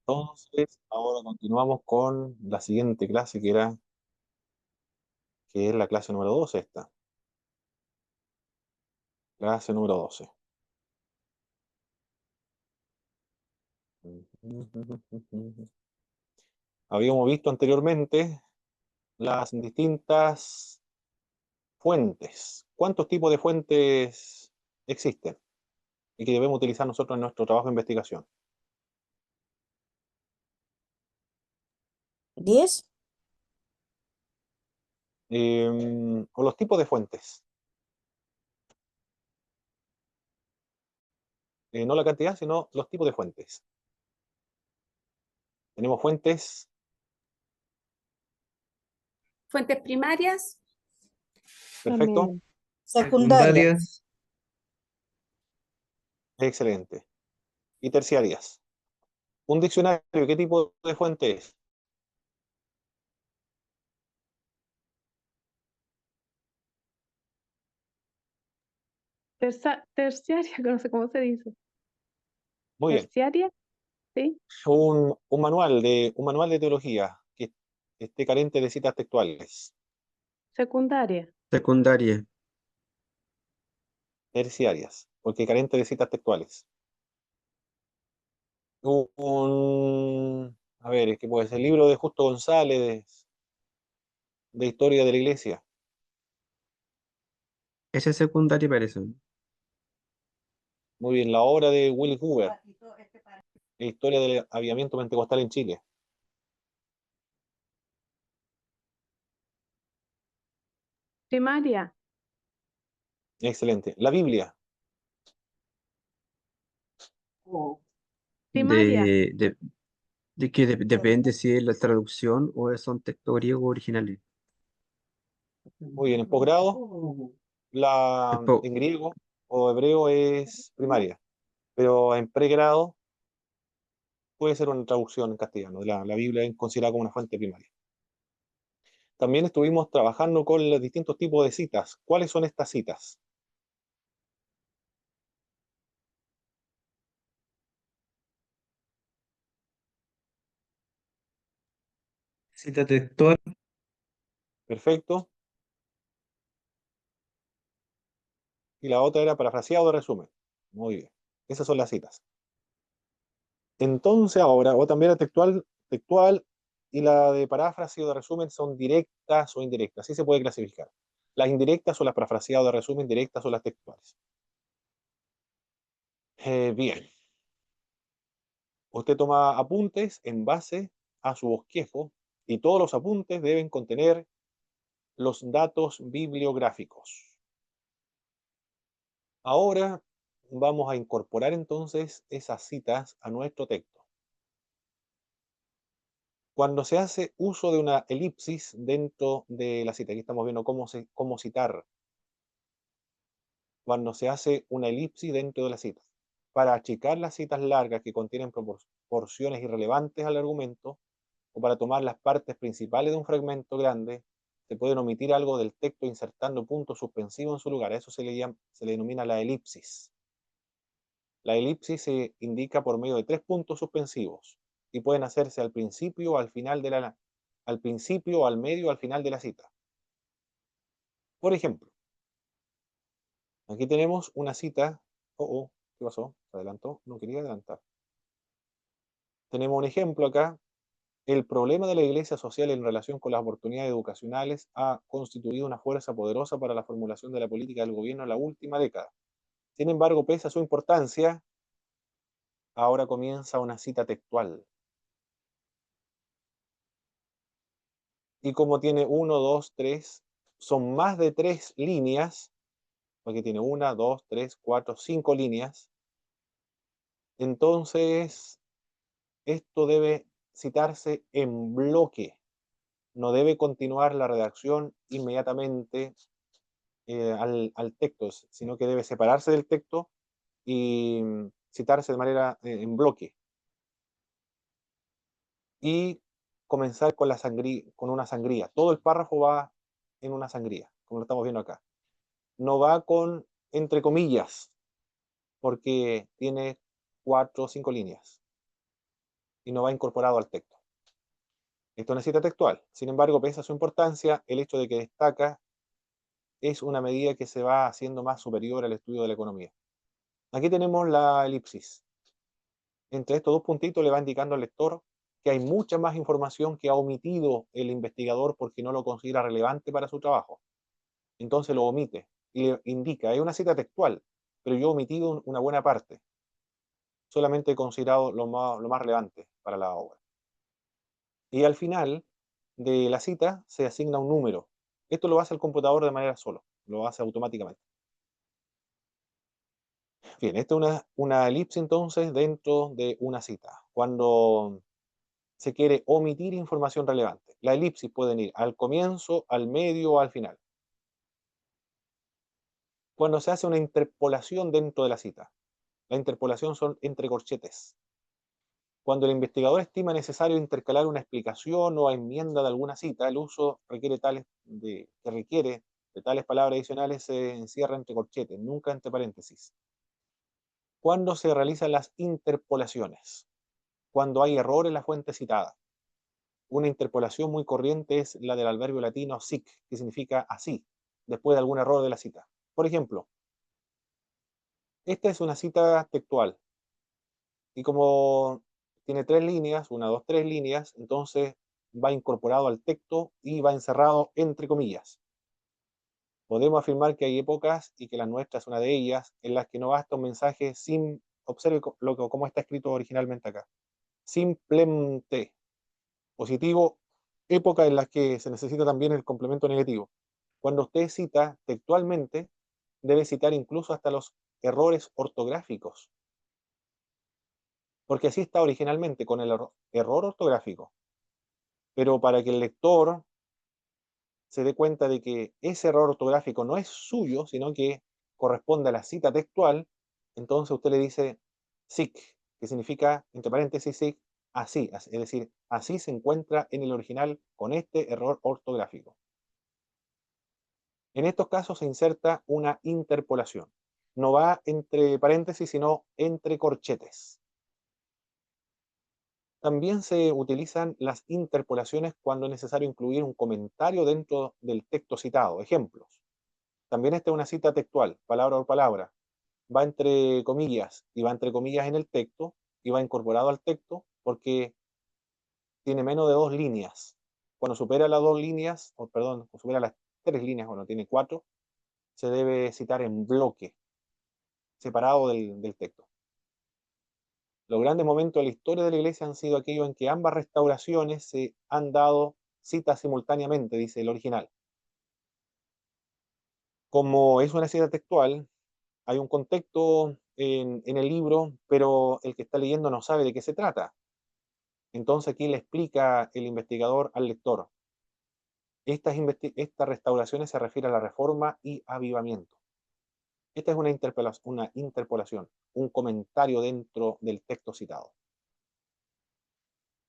Entonces, ahora continuamos con la siguiente clase que es la clase número 12 esta. Clase número 12. Habíamos visto anteriormente las distintas fuentes. ¿Cuántos tipos de fuentes existen y que debemos utilizar nosotros en nuestro trabajo de investigación? 10. O los tipos de fuentes. No la cantidad, sino los tipos de fuentes. Tenemos fuentes, Fuentes primarias, perfecto, También. Secundaria. Secundarias, excelente. Y terciarias. Un diccionario, ¿qué tipo de fuente es? terciaria, no sé cómo se dice. Muy bien. Terciaria, sí. Un manual de teología que esté carente de citas textuales. Secundaria, Secundaria, Terciarias, porque carente de citas textuales. A ver, ¿qué puede ser? El libro de Justo González, de Historia de la Iglesia. esa es secundaria parece. Muy bien, la obra de Will Hoover, Historia del Avivamiento Pentecostal en Chile. primaria, Excelente. La Biblia. primaria, De que depende si es la traducción o son textos griegos originales. Muy bien, en posgrado, Después, en griego o hebreo es primaria, pero en pregrado puede ser una traducción en castellano. La Biblia es considerada como una fuente primaria. También estuvimos trabajando con los distintos tipos de citas. ¿Cuáles son estas citas? cita textual, Perfecto. Y la otra era parafraseado de resumen. Muy bien. Esas son las citas. Entonces ahora, o también la textual y la de paráfrasis o de resumen son directas o indirectas. Así se puede clasificar. Las indirectas son las parafraseadas de resumen, directas son las textuales. Bien. Usted toma apuntes en base a su bosquejo y todos los apuntes deben contener los datos bibliográficos. Ahora vamos a incorporar entonces esas citas a nuestro texto. Cuando se hace uso de una elipsis dentro de la cita, aquí estamos viendo cómo citar, cuando se hace una elipsis dentro de la cita, para achicar las citas largas que contienen porciones irrelevantes al argumento, o para tomar las partes principales de un fragmento grande, se pueden omitir algo del texto insertando puntos suspensivos en su lugar. A eso se le denomina la elipsis. La elipsis se indica por medio de 3 puntos suspensivos y pueden hacerse al principio o al final al principio, al medio o al final de la cita. Por ejemplo, aquí tenemos una cita. ¿Qué pasó? ¿Se adelantó? No quería adelantar. Tenemos un ejemplo acá. El problema de la iglesia social en relación con las oportunidades educacionales ha constituido una fuerza poderosa para la formulación de la política del gobierno en la última década. Sin embargo, pese a su importancia, ahora comienza una cita textual. Y como tiene 1, 2, 3, son más de 3 líneas, porque tiene 1, 2, 3, 4, 5 líneas, entonces esto debe citarse en bloque, no debe continuar la redacción inmediatamente al texto, sino que debe separarse del texto y citarse de manera en bloque. Y comenzar con una sangría. Todo el párrafo va en una sangría, como lo estamos viendo acá. No va con entre comillas, porque tiene 4 o 5 líneas. y no va incorporado al texto. Esto es una cita textual. Sin embargo, pese a su importancia, el hecho de que destaca es una medida que se va haciendo más superior al estudio de la economía. Aquí tenemos la elipsis. Entre estos dos puntitos le va indicando al lector que hay mucha más información que ha omitido el investigador porque no lo considera relevante para su trabajo. Entonces lo omite y le indica, es una cita textual, pero yo he omitido una buena parte. Solamente he considerado lo más relevante para la obra. Y al final de la cita se asigna un número. Esto lo hace el computador de manera solo, lo hace automáticamente. Bien, esta es una elipsis entonces dentro de una cita. Cuando se quiere omitir información relevante, la elipsis pueden ir al comienzo, al medio o al final. Cuando se hace una interpolación dentro de la cita, la interpolación son entre corchetes. Cuando el investigador estima necesario intercalar una explicación o enmienda de alguna cita, el uso requiere que requiere de tales palabras adicionales se encierra entre corchetes, nunca entre paréntesis. Cuando se realizan las interpolaciones, cuando hay error en la fuente citada. Una interpolación muy corriente es la del adverbio latino sic, que significa así, después de algún error de la cita. Por ejemplo, esta es una cita textual y como tiene 3 líneas, 1, 2, 3 líneas, entonces va incorporado al texto y va encerrado entre comillas. Podemos afirmar que hay épocas, y que la nuestra es una de ellas, en las que no basta un mensaje sin, observe cómo está escrito originalmente acá, simplemente positivo, época en las que se necesita también el complemento negativo. Cuando usted cita textualmente, debe citar incluso hasta los errores ortográficos, porque así está originalmente con el error ortográfico. Pero para que el lector se dé cuenta de que ese error ortográfico no es suyo, sino que corresponde a la cita textual, entonces usted le dice sic, que significa, entre paréntesis, sic, así, es decir, así se encuentra en el original con este error ortográfico. En estos casos se inserta una interpolación. No va entre paréntesis, sino entre corchetes. También se utilizan las interpolaciones cuando es necesario incluir un comentario dentro del texto citado. Ejemplos. También esta es una cita textual, palabra por palabra. Va entre comillas y va entre comillas en el texto y va incorporado al texto porque tiene menos de 2 líneas. Cuando supera las 2 líneas, o perdón, cuando supera las 3 líneas, cuando tiene 4, se debe citar en bloque, separado del texto. Los grandes momentos de la historia de la Iglesia han sido aquellos en que ambas restauraciones se han dado citas simultáneamente, dice el original. Como es una cita textual, hay un contexto en el libro, pero el que está leyendo no sabe de qué se trata. Entonces aquí le explica el investigador al lector. Estas restauraciones se refieren a la reforma y avivamiento. Esta es una interpolación, un comentario dentro del texto citado.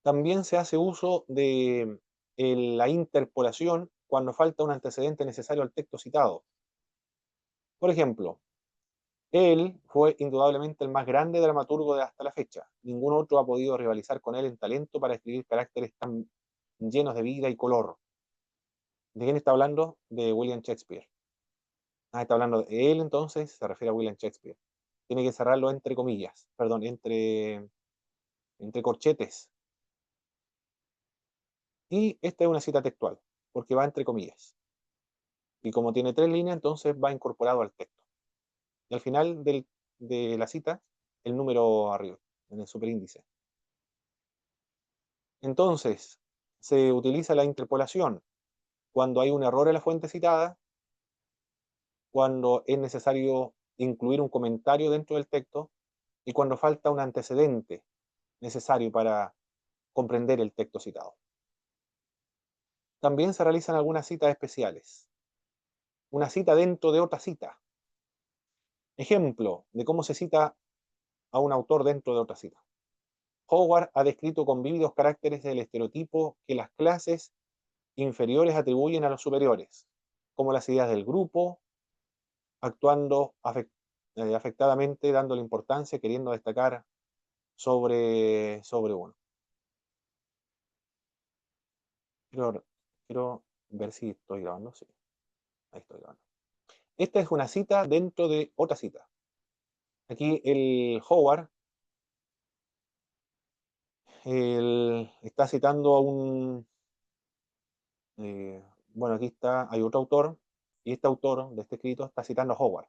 También se hace uso de la interpolación cuando falta un antecedente necesario al texto citado. Por ejemplo, él fue indudablemente el más grande dramaturgo de hasta la fecha. Ningún otro ha podido rivalizar con él en talento para escribir caracteres tan llenos de vida y color. ¿De quién está hablando? De William Shakespeare. Está hablando de él, entonces se refiere a William Shakespeare. Tiene que cerrarlo entre comillas, perdón, entre corchetes. Y esta es una cita textual, porque va entre comillas. Y como tiene 3 líneas, entonces va incorporado al texto. Y al final de la cita, el número arriba, en el superíndice. Entonces, se utiliza la interpolación cuando hay un error en la fuente citada, cuando es necesario incluir un comentario dentro del texto y cuando falta un antecedente necesario para comprender el texto citado. También se realizan algunas citas especiales. Una cita dentro de otra cita. Ejemplo de cómo se cita a un autor dentro de otra cita. Howard ha descrito con vívidos caracteres el estereotipo que las clases inferiores atribuyen a los superiores, como las ideas del grupo, actuando afectadamente, dándole importancia, queriendo destacar sobre uno. quiero ver si estoy grabando. Sí, ahí estoy grabando. Esta es una cita dentro de otra cita. Aquí el Howard está citando a un... bueno, aquí hay otro autor, y este autor de este escrito está citando a Howard.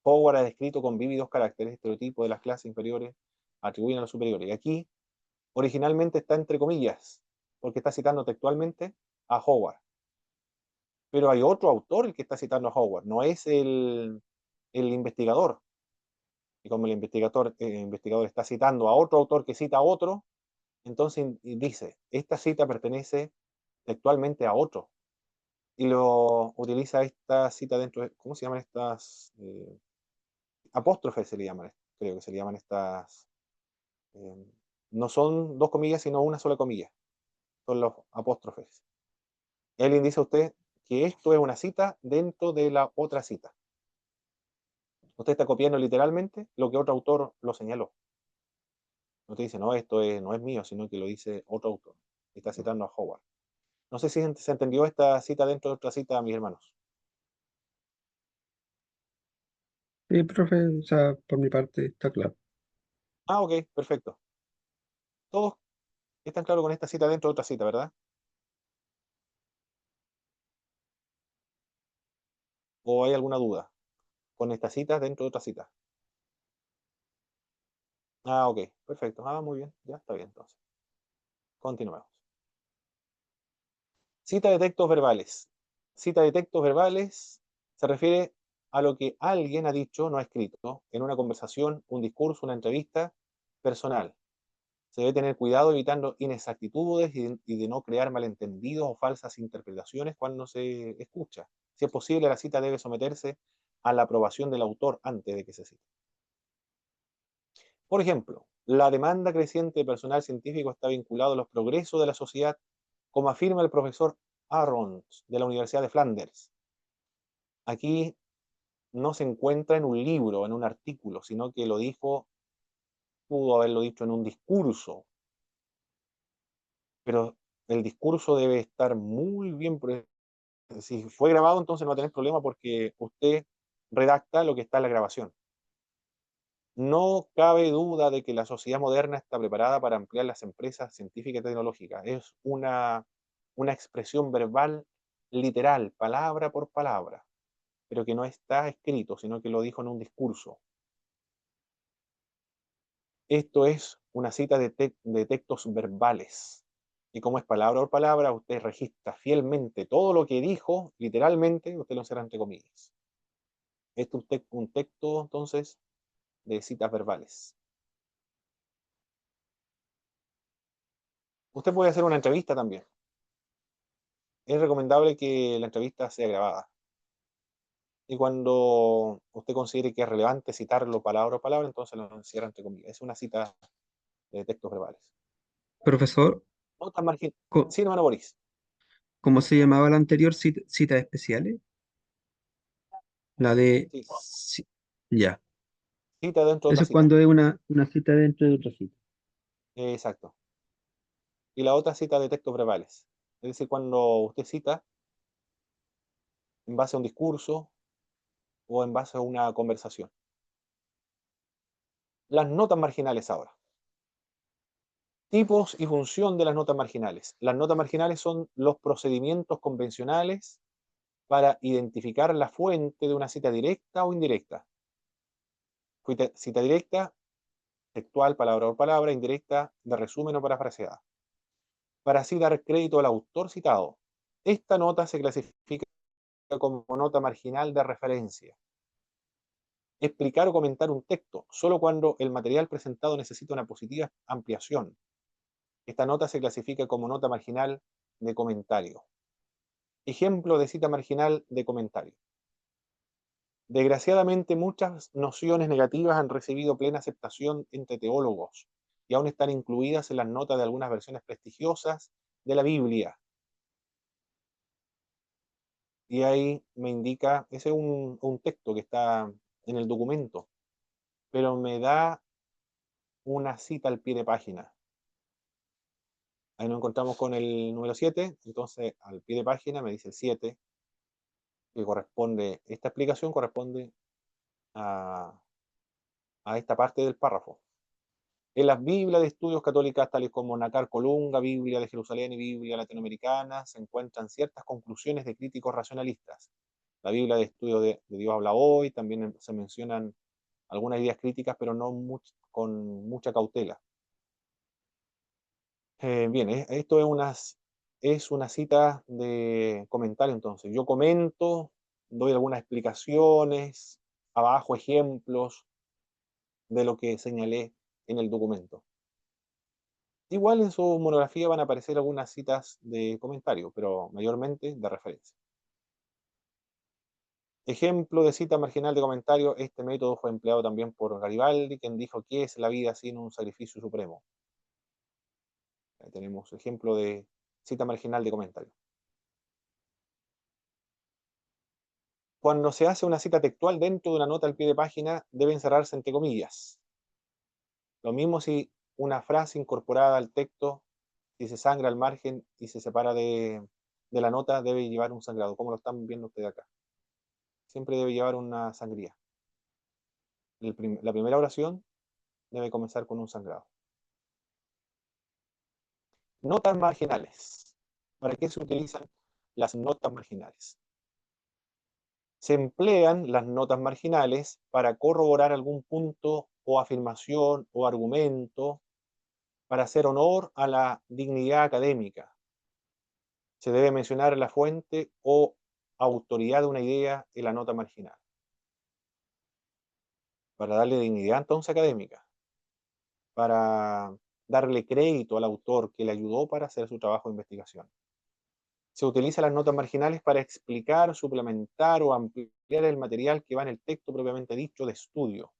Howard ha descrito con vívidos caracteres estereotipos de las clases inferiores atribuyen a los superiores. Y aquí originalmente está entre comillas, porque está citando textualmente a Howard. Pero hay otro autor el que está citando a Howard, no es el investigador. Y como el investigador está citando a otro autor que cita a otro, entonces dice, esta cita pertenece textualmente a otro. Y lo utiliza esta cita dentro de, ¿cómo se llaman estas? Apóstrofes se le llaman, creo que se le llaman estas. eh, no son dos comillas, sino una sola comilla. Son los apóstrofes. Él dice a usted que esto es una cita dentro de la otra cita. Usted está copiando literalmente lo que otro autor lo señaló. No te dice, no, no es mío, sino que lo dice otro autor. Está citando a Howard. No sé si se entendió esta cita dentro de otra cita, mis hermanos. Sí, profe, o sea, por mi parte está claro. Ah, ok, perfecto. Todos están claros con esta cita dentro de otra cita, ¿verdad? ¿O hay alguna duda con esta cita dentro de otra cita? Ah, ok, perfecto. Ah, muy bien, ya está bien entonces. Continuemos. Cita de textos verbales. Cita de textos verbales se refiere a lo que alguien ha dicho, no ha escrito, en una conversación, un discurso, una entrevista personal. Se debe tener cuidado evitando inexactitudes y de no crear malentendidos o falsas interpretaciones cuando se escucha. Si es posible, la cita debe someterse a la aprobación del autor antes de que se cite. Por ejemplo, la demanda creciente de personal científico está vinculada a los progresos de la sociedad, como afirma el profesor Arons de la Universidad de Flanders. Aquí no se encuentra en un libro, en un artículo, sino que pudo haberlo dicho en un discurso, pero el discurso debe estar muy bien. Si fue grabado, entonces no va a tener problema porque usted redacta lo que está en la grabación. No cabe duda de que la sociedad moderna está preparada para ampliar las empresas científicas y tecnológicas. Es una expresión verbal literal, palabra por palabra, pero que no está escrito, sino que lo dijo en un discurso. Esto es una cita de textos verbales. Y como es palabra por palabra, usted registra fielmente todo lo que dijo, literalmente, usted lo encerra entre comillas. Este es un texto, entonces, de citas verbales. Usted puede hacer una entrevista también. Es recomendable que la entrevista sea grabada. Y cuando usted considere que es relevante citarlo palabra por palabra, entonces lo encierra entre comillas. Es una cita de textos verbales. Profesor, Notas marginales. co- Sí, hermano Boris. ¿cómo se llamaba la anterior cita especiales? La de... Sí, Ya. cita dentro de Eso otra es cita. cuando es una cita dentro de otra cita. Exacto. Y la otra cita de textos verbales. Es decir, cuando usted cita en base a un discurso o en base a una conversación. Las notas marginales ahora. Tipos y función de las notas marginales. Las notas marginales son los procedimientos convencionales para identificar la fuente de una cita directa o indirecta. Cita directa, textual, palabra por palabra, indirecta, de resumen o parafraseada. Para así dar crédito al autor citado. Esta nota se clasifica como nota marginal de referencia. Explicar o comentar un texto, solo cuando el material presentado necesita una positiva ampliación. Esta nota se clasifica como nota marginal de comentario. Ejemplo de cita marginal de comentario. Desgraciadamente, muchas nociones negativas han recibido plena aceptación entre teólogos y aún están incluidas en las notas de algunas versiones prestigiosas de la Biblia. Y ahí me indica, ese es un texto que está en el documento, pero me da una cita al pie de página. Ahí nos encontramos con el número 7, entonces al pie de página me dice el 7, que corresponde, esta explicación corresponde a, a esta parte del párrafo. En las Biblias de estudios católicas, tales como Nácar Colunga, Biblia de Jerusalén y Biblia latinoamericana, se encuentran ciertas conclusiones de críticos racionalistas. La Biblia de estudio de Dios habla hoy, también se mencionan algunas ideas críticas, pero no con mucha cautela. Bien, esto es una cita de comentario, entonces. Yo comento, doy algunas explicaciones, abajo ejemplos de lo que señalé en el documento. Igual en su monografía van a aparecer algunas citas de comentario, pero mayormente de referencia. Ejemplo de cita marginal de comentario, este método fue empleado también por Garibaldi, quien dijo que es la vida sin un sacrificio supremo. Ahí tenemos ejemplo de cita marginal de comentario. Cuando se hace una cita textual dentro de una nota al pie de página, deben cerrarse entre comillas. Lo mismo si una frase incorporada al texto, si se sangra al margen y se separa de la nota, debe llevar un sangrado, como lo están viendo ustedes acá. Siempre debe llevar una sangría. La primera oración debe comenzar con un sangrado. Notas marginales. ¿Para qué se utilizan las notas marginales? Se emplean las notas marginales para corroborar algún punto o afirmación o argumento, para hacer honor a la dignidad académica. Se debe mencionar la fuente o autoridad de una idea en la nota marginal, para darle dignidad entonces académica, para darle crédito al autor que le ayudó para hacer su trabajo de investigación. Se utilizan las notas marginales para explicar, suplementar o ampliar el material que va en el texto propiamente dicho de estudio.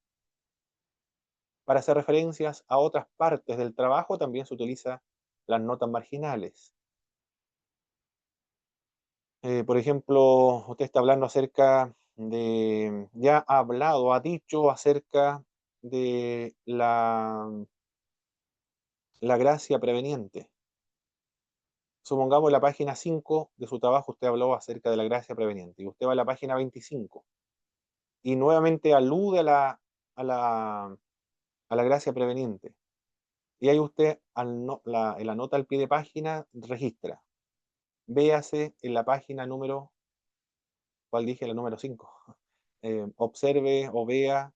Para hacer referencias a otras partes del trabajo también se utilizan las notas marginales. Por ejemplo, usted está hablando acerca de, ya ha hablado, ha dicho acerca de la gracia preveniente. Supongamos en la página 5 de su trabajo usted habló acerca de la gracia preveniente y usted va a la página 25 y nuevamente alude a la, a la gracia preveniente. Y ahí usted en la nota al pie de página registra. Véase en la página número, ¿cuál dije? La número 5. Observe o vea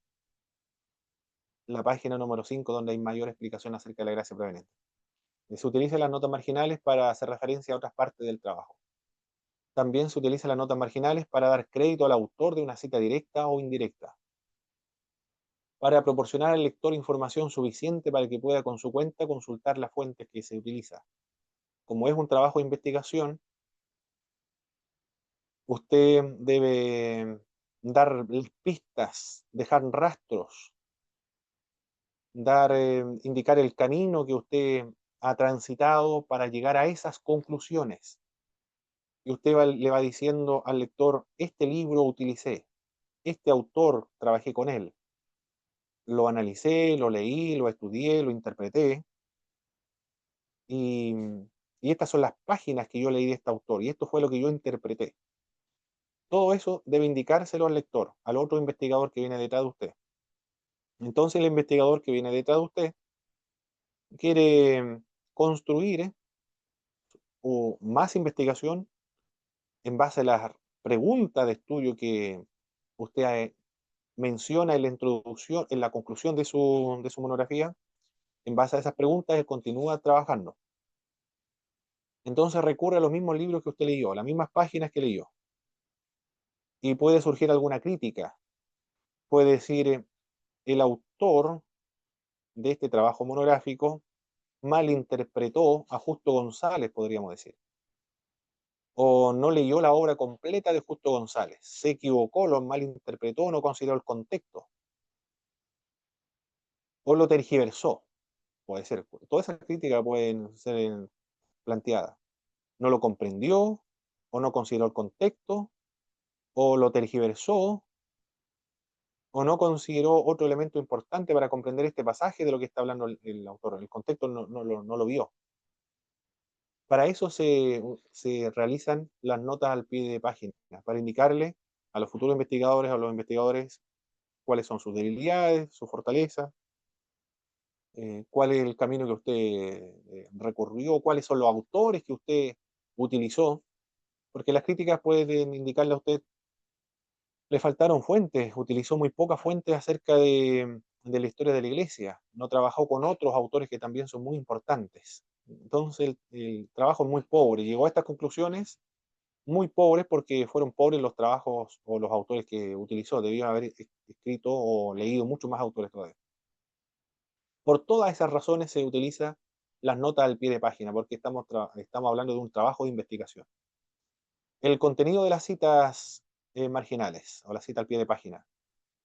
la página número 5 donde hay mayor explicación acerca de la gracia preveniente. Se utilizan las notas marginales para hacer referencia a otras partes del trabajo. También se utilizan las notas marginales para dar crédito al autor de una cita directa o indirecta, para proporcionar al lector información suficiente para que pueda con su cuenta consultar las fuentes que se utiliza. Como es un trabajo de investigación, usted debe dar pistas, dejar rastros, indicar el camino que usted ha transitado para llegar a esas conclusiones. Y usted le va diciendo al lector, este libro utilicé, este autor trabajé con él, lo analicé, lo leí, lo estudié, lo interpreté, y, y estas son las páginas que yo leí de este autor, y esto fue lo que yo interpreté. Todo eso debe indicárselo al lector, al otro investigador que viene detrás de usted. Entonces el investigador que viene detrás de usted quiere construir o más investigación en base a las preguntas de estudio que usted menciona en la introducción, en la conclusión de su monografía. En base a esas preguntas, él continúa trabajando. Entonces recurre a los mismos libros que usted leyó, las mismas páginas que leyó. Y puede surgir alguna crítica. Puede decir, el autor de este trabajo monográfico malinterpretó a Justo González, podríamos decir. O no leyó la obra completa de Justo González. Se equivocó, lo malinterpretó, no consideró el contexto. O lo tergiversó. Puede ser. Todas esas críticas pueden ser planteadas. No lo comprendió, o no consideró el contexto, o lo tergiversó, o no consideró otro elemento importante para comprender este pasaje de lo que está hablando el autor. El contexto no lo vio. Para eso se realizan las notas al pie de página, para indicarle a los futuros investigadores o a los investigadores cuáles son sus debilidades, sus fortalezas, cuál es el camino que usted recorrió, cuáles son los autores que usted utilizó, porque las críticas pueden indicarle a usted, le faltaron fuentes, utilizó muy pocas fuentes acerca de la historia de la iglesia, no trabajó con otros autores que también son muy importantes. Entonces el trabajo es muy pobre, llegó a estas conclusiones muy pobres porque fueron pobres los trabajos o los autores que utilizó, debió haber escrito o leído mucho más autores todavía. Por todas esas razones se utiliza las notas al pie de página, porque estamos hablando de un trabajo de investigación. El contenido de las citas marginales o la cita al pie de página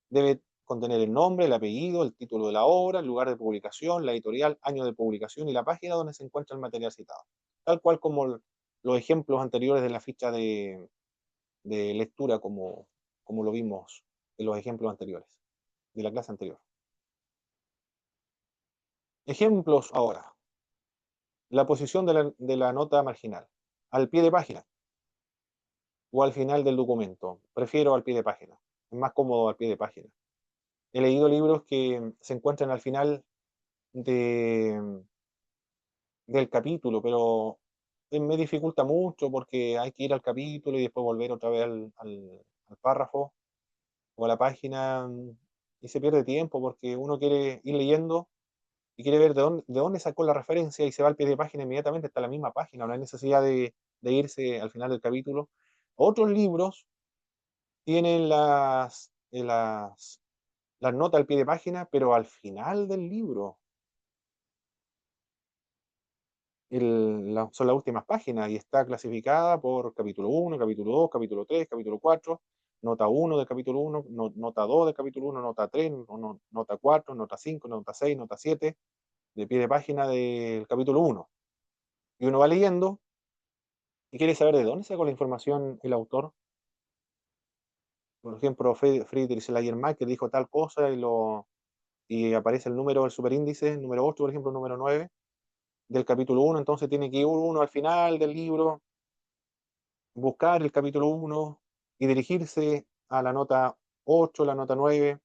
debe contener el nombre, el apellido, el título de la obra, el lugar de publicación, la editorial, año de publicación y la página donde se encuentra el material citado. Tal cual como los ejemplos anteriores de la ficha de lectura, como lo vimos en los ejemplos anteriores, de la clase anterior. Ejemplos ahora. La posición de la nota marginal. Al pie de página o al final del documento. Prefiero al pie de página. Es más cómodo al pie de página. He leído libros que se encuentran al final de, del capítulo, pero me dificulta mucho porque hay que ir al capítulo y después volver otra vez al párrafo o a la página, y se pierde tiempo porque uno quiere ir leyendo y quiere ver de dónde sacó la referencia y se va al pie de página inmediatamente, está la misma página, no hay necesidad de irse al final del capítulo. Otros libros tienen las notas al pie de página, pero al final del libro. Son las últimas páginas y está clasificada por capítulo 1, capítulo 2, capítulo 3, capítulo 4, nota 1 del capítulo 1, nota 2 del capítulo 1, nota 3, nota 4, nota 5, nota 6, nota 7, de pie de página del capítulo 1. Y uno va leyendo y quiere saber de dónde sacó la información el autor. Por ejemplo, Friedrich Schleiermacher dijo tal cosa y aparece el número del superíndice, número 8, por ejemplo, número 9 del capítulo 1, entonces tiene que ir uno al final del libro, buscar el capítulo 1 y dirigirse a la nota 8, la nota 9.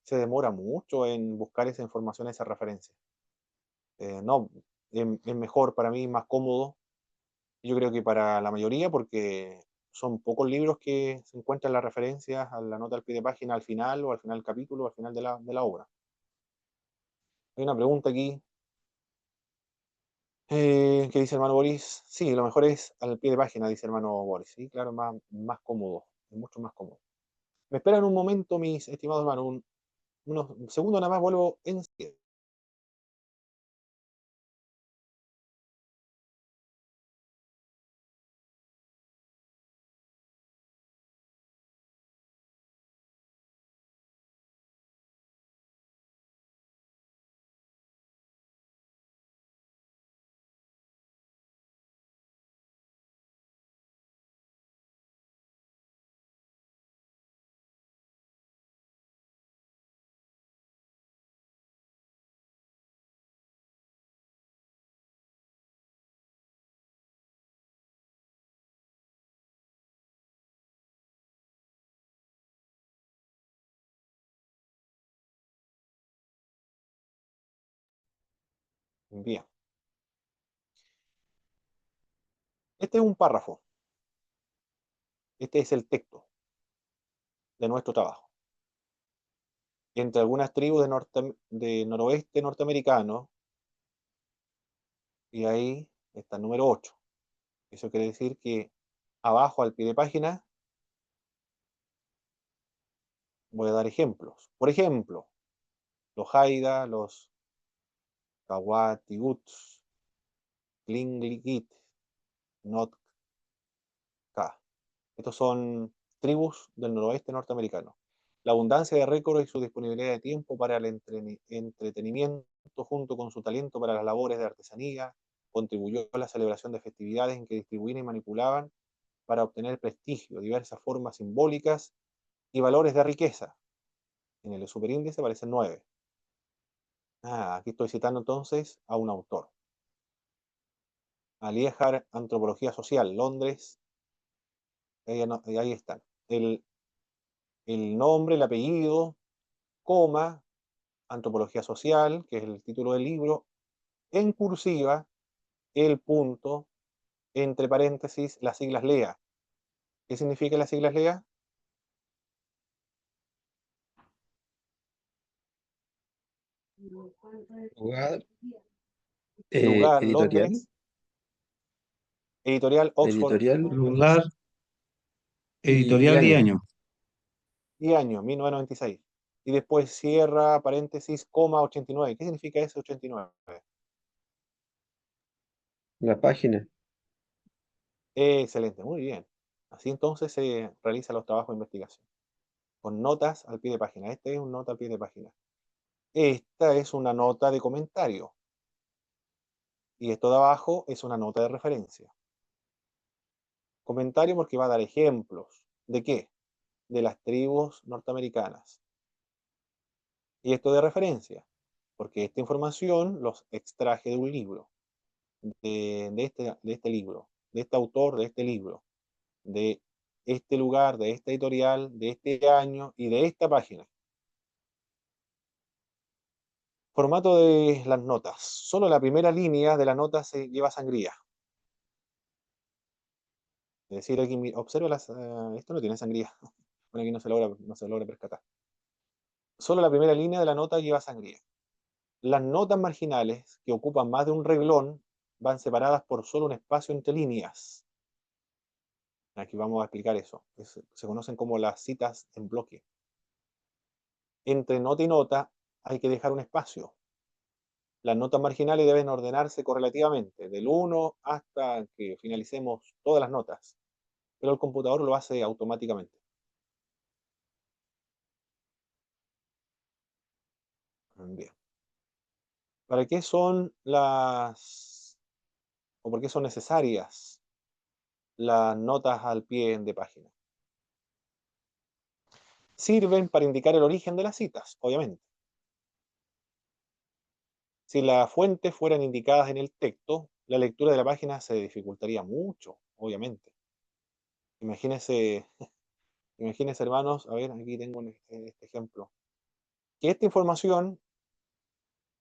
Se demora mucho en buscar esa información, esa referencia. No, es mejor para mí, más cómodo. Yo creo que para la mayoría, porque son pocos libros que se encuentran las referencias a la nota al pie de página al final o al final del capítulo o al final de la obra. Hay una pregunta aquí que dice hermano Boris. Sí, lo mejor es al pie de página, dice hermano Boris. Sí, claro, más cómodo, es mucho más cómodo. Me esperan un momento, mis estimados hermanos, unos segundos nada más, vuelvo enseguida. Bien, este es un párrafo, este es el texto de nuestro trabajo. Entre algunas tribus de noroeste norteamericano, y ahí está el número 8. Eso quiere decir que abajo al pie de página voy a dar ejemplos. Por ejemplo, los Haida, los Kawatiuts, Tlingit, Notka. Estos son tribus del noroeste norteamericano. La abundancia de récords y su disponibilidad de tiempo para el entretenimiento, junto con su talento para las labores de artesanía, contribuyó a la celebración de festividades en que distribuían y manipulaban para obtener prestigio, diversas formas simbólicas y valores de riqueza. En el superíndice aparecen 9. Aquí estoy citando entonces a un autor. Aliéjar, Antropología Social, Londres. Ahí están. El nombre, el apellido, coma, Antropología Social, que es el título del libro, en cursiva, el punto, entre paréntesis, las siglas LEA. ¿Qué significa las siglas LEA? Lugar, Lugar, editorial, Londres, editorial Oxford editorial Lugar, y editorial y año. año. y año, 1996. Y después cierra, paréntesis, coma, 89. ¿Qué significa ese 89? La página. Excelente, muy bien. Así entonces se realizan los trabajos de investigación. Con notas al pie de página. Este es un nota al pie de página. Esta es una nota de comentario. Y esto de abajo es una nota de referencia. Comentario porque va a dar ejemplos. ¿De qué? De las tribus norteamericanas. Y esto de referencia, porque esta información los extraje de un libro, de este libro, de este autor, de este libro, de este lugar, de esta editorial, de este año y de esta página. Formato de las notas. Solo la primera línea de la nota se lleva sangría. Es decir, aquí observa esto no tiene sangría. Bueno, aquí no se logra percatar. Solo la primera línea de la nota lleva sangría. Las notas marginales, que ocupan más de un renglón, van separadas por solo un espacio entre líneas. Aquí vamos a explicar eso. Se conocen como las citas en bloque. Entre nota y nota hay que dejar un espacio. Las notas marginales deben ordenarse correlativamente, del 1 hasta que finalicemos todas las notas, pero el computador lo hace automáticamente. Bien. ¿Para qué son o por qué son necesarias las notas al pie de página? Sirven para indicar el origen de las citas, obviamente. Si las fuentes fueran indicadas en el texto, la lectura de la página se dificultaría mucho, obviamente. Imagínense, imagínense, hermanos, a ver, aquí tengo este ejemplo. Que esta información,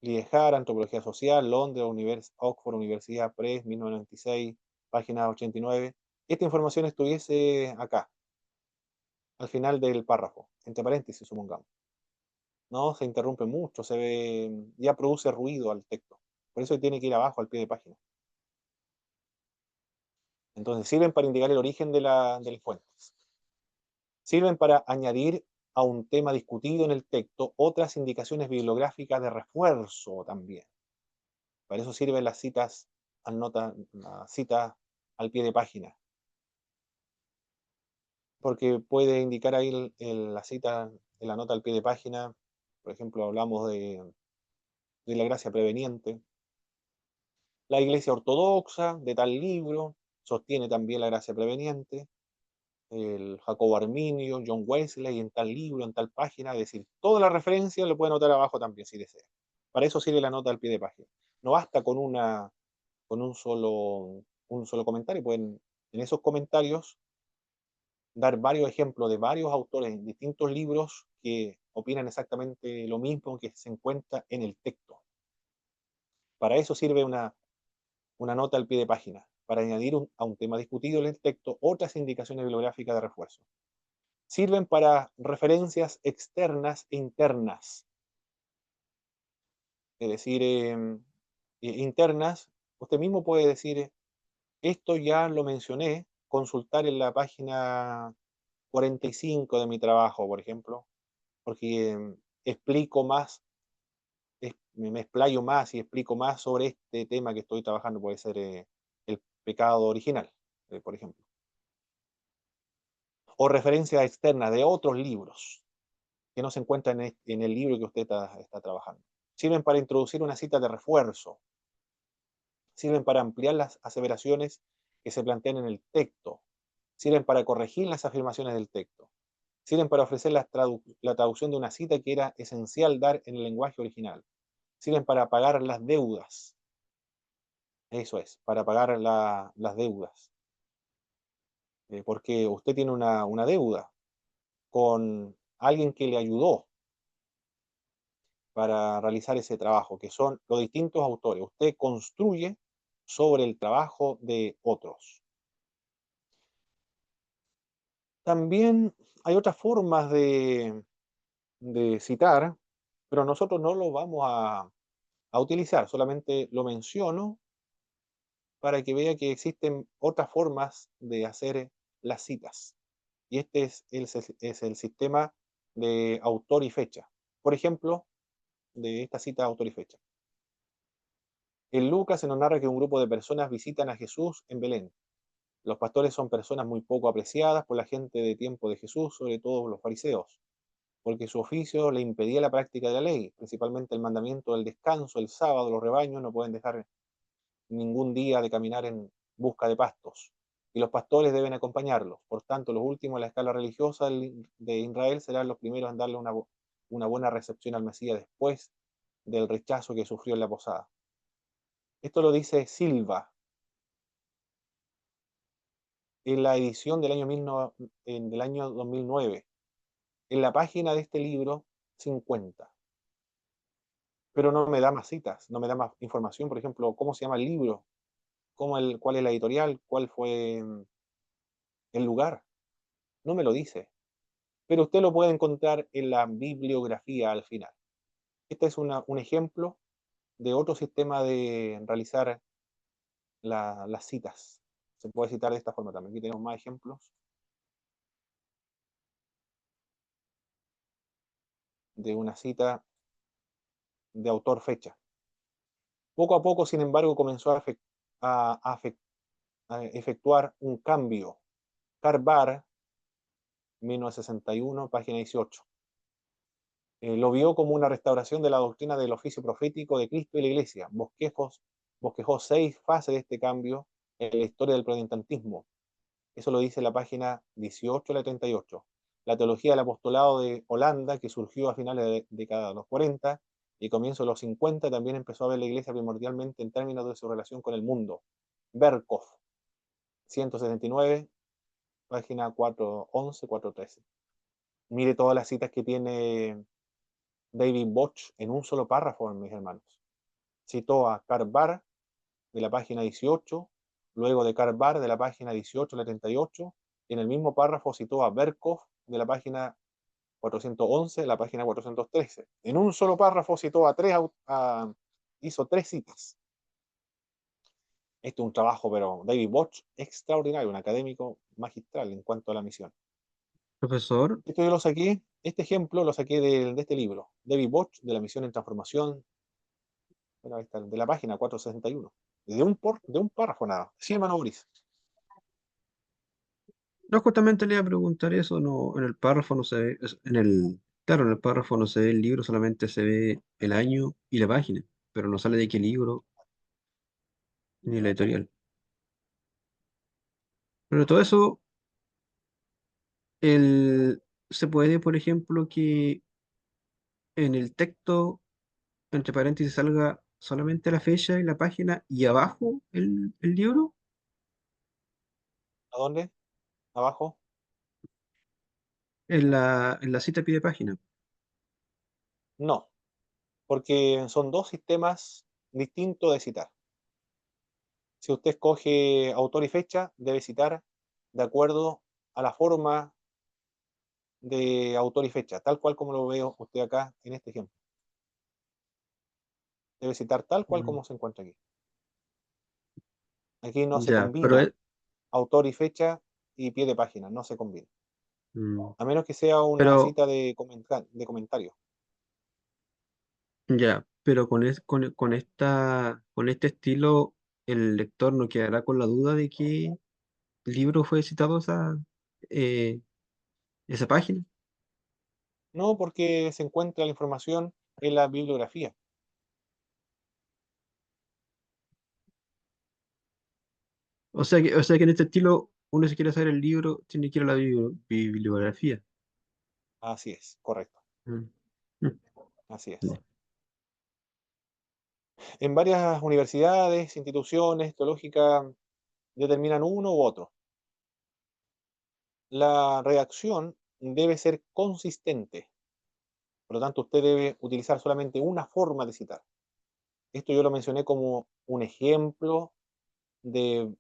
Liejar, Antropología Social, Londres, Oxford, Universidad Press, 1996, página 89, esta información estuviese acá, al final del párrafo, entre paréntesis, supongamos. No, se interrumpe mucho, ya produce ruido al texto. Por eso tiene que ir abajo al pie de página. Entonces sirven para indicar el origen de las fuentes. Sirven para añadir a un tema discutido en el texto otras indicaciones bibliográficas de refuerzo también. Para eso sirven las citas al pie de página. Porque puede indicar ahí la cita en la nota al pie de página. Por ejemplo, hablamos de la gracia preveniente. La Iglesia Ortodoxa de tal libro sostiene también la gracia preveniente. El Jacobo Arminio, John Wesley, en tal libro, en tal página, es decir, toda la referencia lo puede anotar abajo también si desea. Para eso sirve la nota al pie de página. No basta con un solo comentario, pueden en esos comentarios dar varios ejemplos de varios autores en distintos libros que opinan exactamente lo mismo que se encuentra en el texto. Para eso sirve una nota al pie de página, para añadir a un tema discutido en el texto otras indicaciones bibliográficas de refuerzo. Sirven para referencias externas e internas. Es decir, internas, usted mismo puede decir, esto ya lo mencioné, consultar en la página 45 de mi trabajo, por ejemplo, porque explico más, me explayo más y explico más sobre este tema que estoy trabajando, puede ser el pecado original, por ejemplo. O referencias externas de otros libros que no se encuentran en el libro que usted está trabajando. Sirven para introducir una cita de refuerzo. Sirven para ampliar las aseveraciones que se plantean en el texto. Sirven para corregir las afirmaciones del texto. Sirven para ofrecer la traducción de una cita que era esencial dar en el lenguaje original. Sirven para pagar las deudas. Eso es, para pagar las deudas. Porque usted tiene una deuda con alguien que le ayudó para realizar ese trabajo, que son los distintos autores. Usted construye sobre el trabajo de otros. También hay otras formas de citar, pero nosotros no lo vamos a utilizar, solamente lo menciono para que vea que existen otras formas de hacer las citas. Y este es el sistema de autor y fecha. Por ejemplo, de esta cita autor y fecha. En Lucas se nos narra que un grupo de personas visitan a Jesús en Belén. Los pastores son personas muy poco apreciadas por la gente de tiempo de Jesús, sobre todo los fariseos, porque su oficio le impedía la práctica de la ley, principalmente el mandamiento del descanso, el sábado, los rebaños no pueden dejar ningún día de caminar en busca de pastos, y los pastores deben acompañarlos. Por tanto, los últimos en la escala religiosa de Israel serán los primeros en darle una buena recepción al Mesías después del rechazo que sufrió en la posada. Esto lo dice Silva en la edición del año 2009, en la página de este libro 50. Pero no me da más citas, no me da más información, por ejemplo, cómo se llama el libro, cuál es la editorial, cuál fue el lugar, no me lo dice, pero usted lo puede encontrar en la bibliografía al final. Este es un ejemplo de otro sistema de realizar las citas. Se puede citar de esta forma también. Aquí tenemos más ejemplos de una cita de autor-fecha. Poco a poco, sin embargo, comenzó a efectuar un cambio. Carbar, 1961, página 18. Lo vio como una restauración de la doctrina del oficio profético de Cristo y la Iglesia. Bosquejó 6 fases de este cambio en la historia del protestantismo. Eso lo dice la página 18 a la 38. La teología del apostolado de Holanda, que surgió a finales de la década de los 40 y comienzo de los 50, también empezó a ver la Iglesia primordialmente en términos de su relación con el mundo. Berkhoff, 179, página 411, 413. Mire todas las citas que tiene David Bosch en un solo párrafo, mis hermanos. Citó a Karl Barth de la página 18, luego de Karl Barth de la página 18 a la 38, y en el mismo párrafo citó a Berkhoff de la página 411 a la página 413. En un solo párrafo citó hizo 3 citas. Este es un trabajo, pero David Bosch, extraordinario, un académico magistral en cuanto a la misión. Profesor, Esto yo lo saqué, este ejemplo lo saqué de este libro, David Bosch, de la misión en transformación, bueno, ahí está, de la página 461, de un párrafo nada. Sí, hermano Boris. no, justamente le iba a preguntar eso, no, en el párrafo no se ve, claro, en el párrafo no se ve el libro, solamente se ve el año y la página, pero no sale de qué libro ni la editorial. Pero todo eso, se puede, por ejemplo, que en el texto, entre paréntesis, salga solamente la fecha y la página y abajo el libro, ¿A dónde? Abajo. en la cita pie de página. No, porque son dos sistemas distintos de citar. Si usted escoge autor y fecha, debe citar de acuerdo a la forma de autor y fecha, tal cual como lo veo usted acá en este ejemplo. Debe citar tal cual Mm, como se encuentra aquí. Aquí no se Ya, pero combina autor y fecha y pie de página, no se combina. mm, A menos que sea una pero cita de comentario. ya, pero con este estilo, el lector no quedará con la duda de qué libro fue citado eh, esa página. No, porque se encuentra la información en la bibliografía. O sea que en este estilo, uno si quiere saber el libro, tiene que ir a la bibliografía. Así es, correcto. Mm, mm, Así es. ya. En varias universidades, instituciones teológicas determinan uno u otro. La redacción debe ser consistente, por lo tanto usted debe utilizar solamente una forma de citar. Esto yo lo mencioné como un ejemplo de,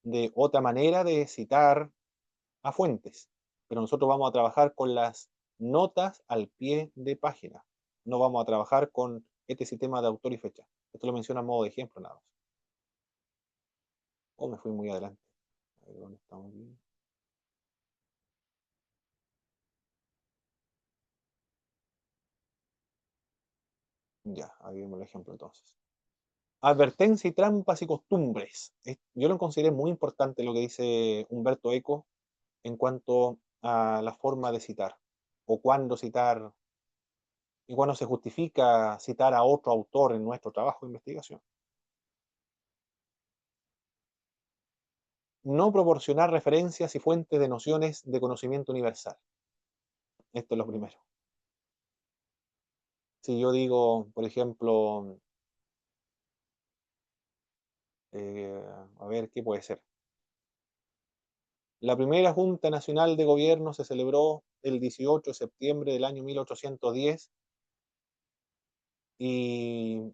de otra manera de citar a fuentes, pero nosotros vamos a trabajar con las notas al pie de página, no vamos a trabajar con este sistema de autor y fecha. Esto lo menciono a modo de ejemplo nada más. Oh, me fui muy adelante. A ver, ¿dónde estamos aquí? Ya, ahí vemos el ejemplo entonces. Advertencia y trampas y costumbres. Yo lo consideré muy importante lo que dice Humberto Eco en cuanto a la forma de citar, o cuándo citar, y cuándo se justifica citar a otro autor en nuestro trabajo de investigación. No proporcionar referencias y fuentes de nociones de conocimiento universal. Esto es lo primero. Si yo digo, por ejemplo, a ver, ¿qué puede ser? La primera Junta Nacional de Gobierno se celebró el 18 de septiembre del año 1810 y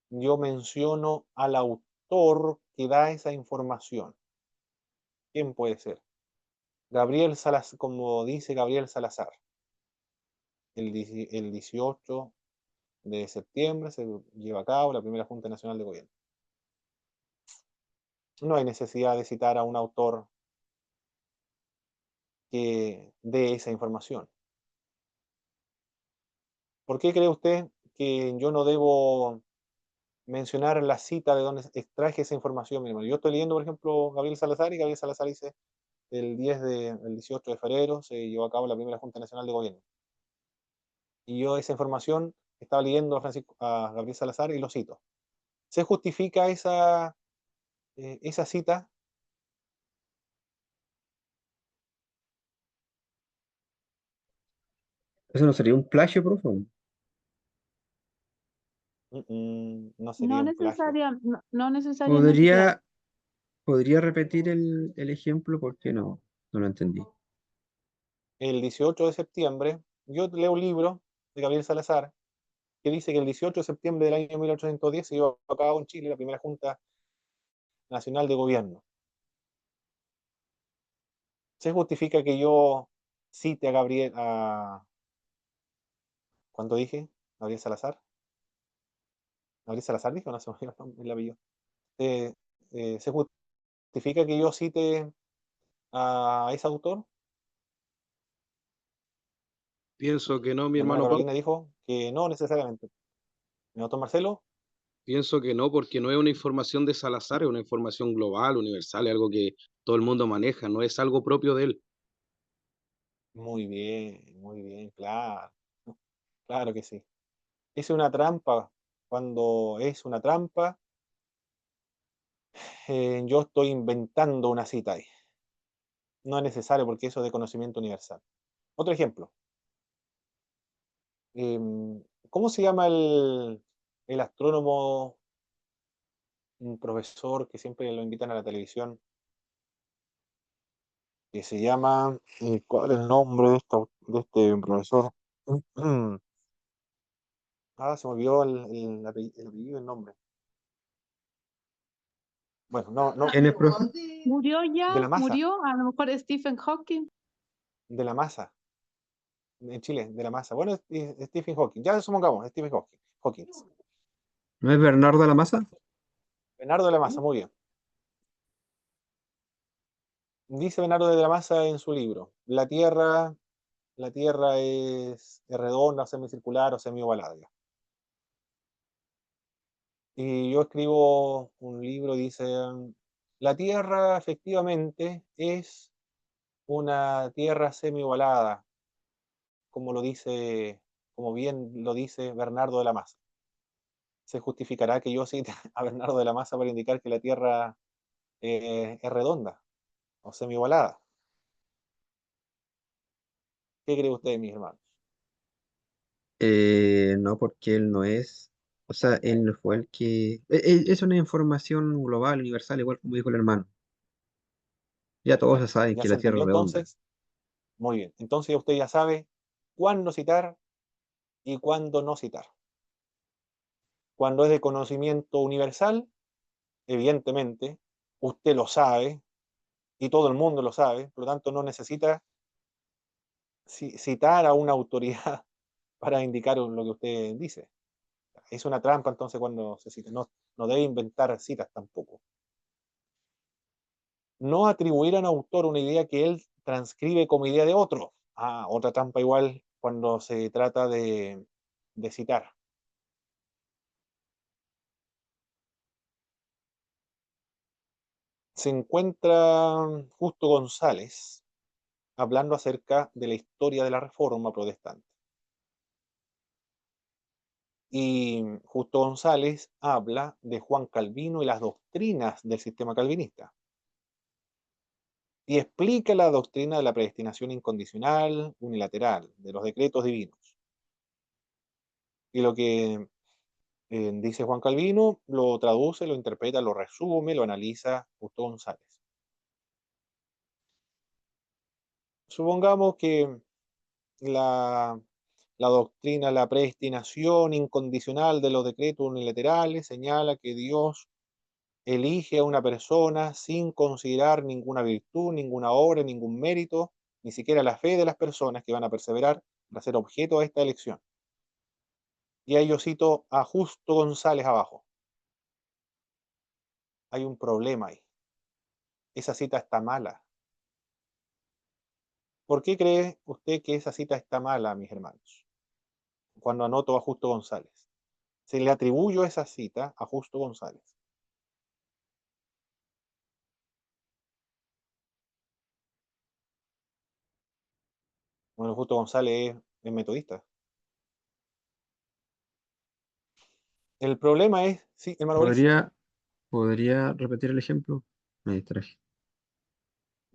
yo menciono al autor que da esa información. ¿Quién puede ser? Gabriel Salazar, como dice Gabriel Salazar, el 18 de septiembre se lleva a cabo la primera Junta Nacional de Gobierno. No hay necesidad de citar a un autor que dé esa información. ¿Por qué cree usted que yo no debo mencionar la cita de donde extraje esa información? Mi hermano? Yo estoy leyendo, por ejemplo, Gabriel Salazar, y Gabriel Salazar dice el 18 de febrero se llevó a cabo la primera Junta Nacional de Gobierno. Y yo esa información estaba leyendo a Gabriel Salazar y lo cito. ¿Se justifica esa cita? ¿Eso no sería un plagio, profe? No sería No un plagio. no necesariamente, claro. ¿Podría, podría repetir el ejemplo? Porque no lo entendí. El 18 de septiembre, yo leo un libro de Gabriel Salazar que dice que el 18 de septiembre del año 1810 se llevó a cabo en Chile la primera Junta Nacional de Gobierno. ¿Se justifica que yo cite a Gabriel, ¿cuánto dije? Gabriel Salazar. ¿Gabriel Salazar dijo? No se me olvidó el apellido. Eh, ¿Se justifica que yo cite a ese autor? Pienso que no, mi Mi hermana hermano Pablo. Carolina dijo que no necesariamente. Mi doctor Marcelo, Pienso que no, porque no es una información de Salazar, es una información global, universal, es algo que todo el mundo maneja, no es algo propio de él. muy bien, claro, claro que sí. Es una trampa. Cuando es una trampa, yo estoy inventando una cita ahí. No es necesario porque eso es de conocimiento universal. Otro ejemplo. ¿Cómo se llama el astrónomo, un profesor que siempre lo invitan a la televisión, que se llama, ¿cuál es el nombre de este profesor? Se me olvidó el apellido, el nombre. Bueno, no, ¿Quién es, profe? Murió de ya, la masa, murió, a lo mejor Stephen Hawking. de la masa, en Chile, de la masa. Bueno, Stephen Hawking, ya supongamos, Stephen Hawking, Hawkins. ¿No es Bernardo de la Maza? Bernardo de la Masa, muy bien. Dice Bernardo de la Masa en su libro, la Tierra es redonda, semicircular o semiovalada. Y yo escribo un libro, dice, la Tierra efectivamente es una Tierra semiovalada, como lo dice, como bien lo dice Bernardo de la Masa. ¿Se justificará que yo cite a Bernardo de la Masa para indicar que la Tierra es redonda o semiovalada? ¿Qué cree usted, mis hermanos? No, porque él no es O sea, él no fue el que... Es una información global, universal, igual como dijo el hermano. Ya todos Bueno, se saben ya que se la Tierra entendió es redonda. entonces. Muy bien. Entonces usted ya sabe cuándo citar y cuándo no citar. Cuando es de conocimiento universal, evidentemente, usted lo sabe y todo el mundo lo sabe, por lo tanto no necesita citar a una autoridad para indicar lo que usted dice. Es una trampa entonces cuando se cita. No, no debe inventar citas tampoco. No atribuir a un autor una idea que él transcribe como idea de otro. Ah, otra trampa igual cuando se trata de citar. Se encuentra Justo González hablando acerca de la historia de la Reforma protestante. Y Justo González habla de Juan Calvino y las doctrinas del sistema calvinista. Y explica la doctrina de la predestinación incondicional, unilateral, de los decretos divinos. Y lo que dice Juan Calvino lo traduce, lo interpreta, lo resume, lo analiza Justo González. Supongamos que la doctrina, la predestinación incondicional de los decretos unilaterales señala que Dios elige a una persona sin considerar ninguna virtud, ninguna obra, ningún mérito, ni siquiera la fe de las personas que van a perseverar para ser objeto de esta elección. Y ahí yo cito a Justo González abajo. Hay un problema ahí. Esa cita está mala. ¿Por qué cree usted que esa cita está mala, mis hermanos? Cuando anoto a Justo González. Se le atribuyo esa cita a Justo González. Bueno, Justo González es metodista. El problema es, sí, hermano Boris, ¿Podría repetir el ejemplo? Me distraje.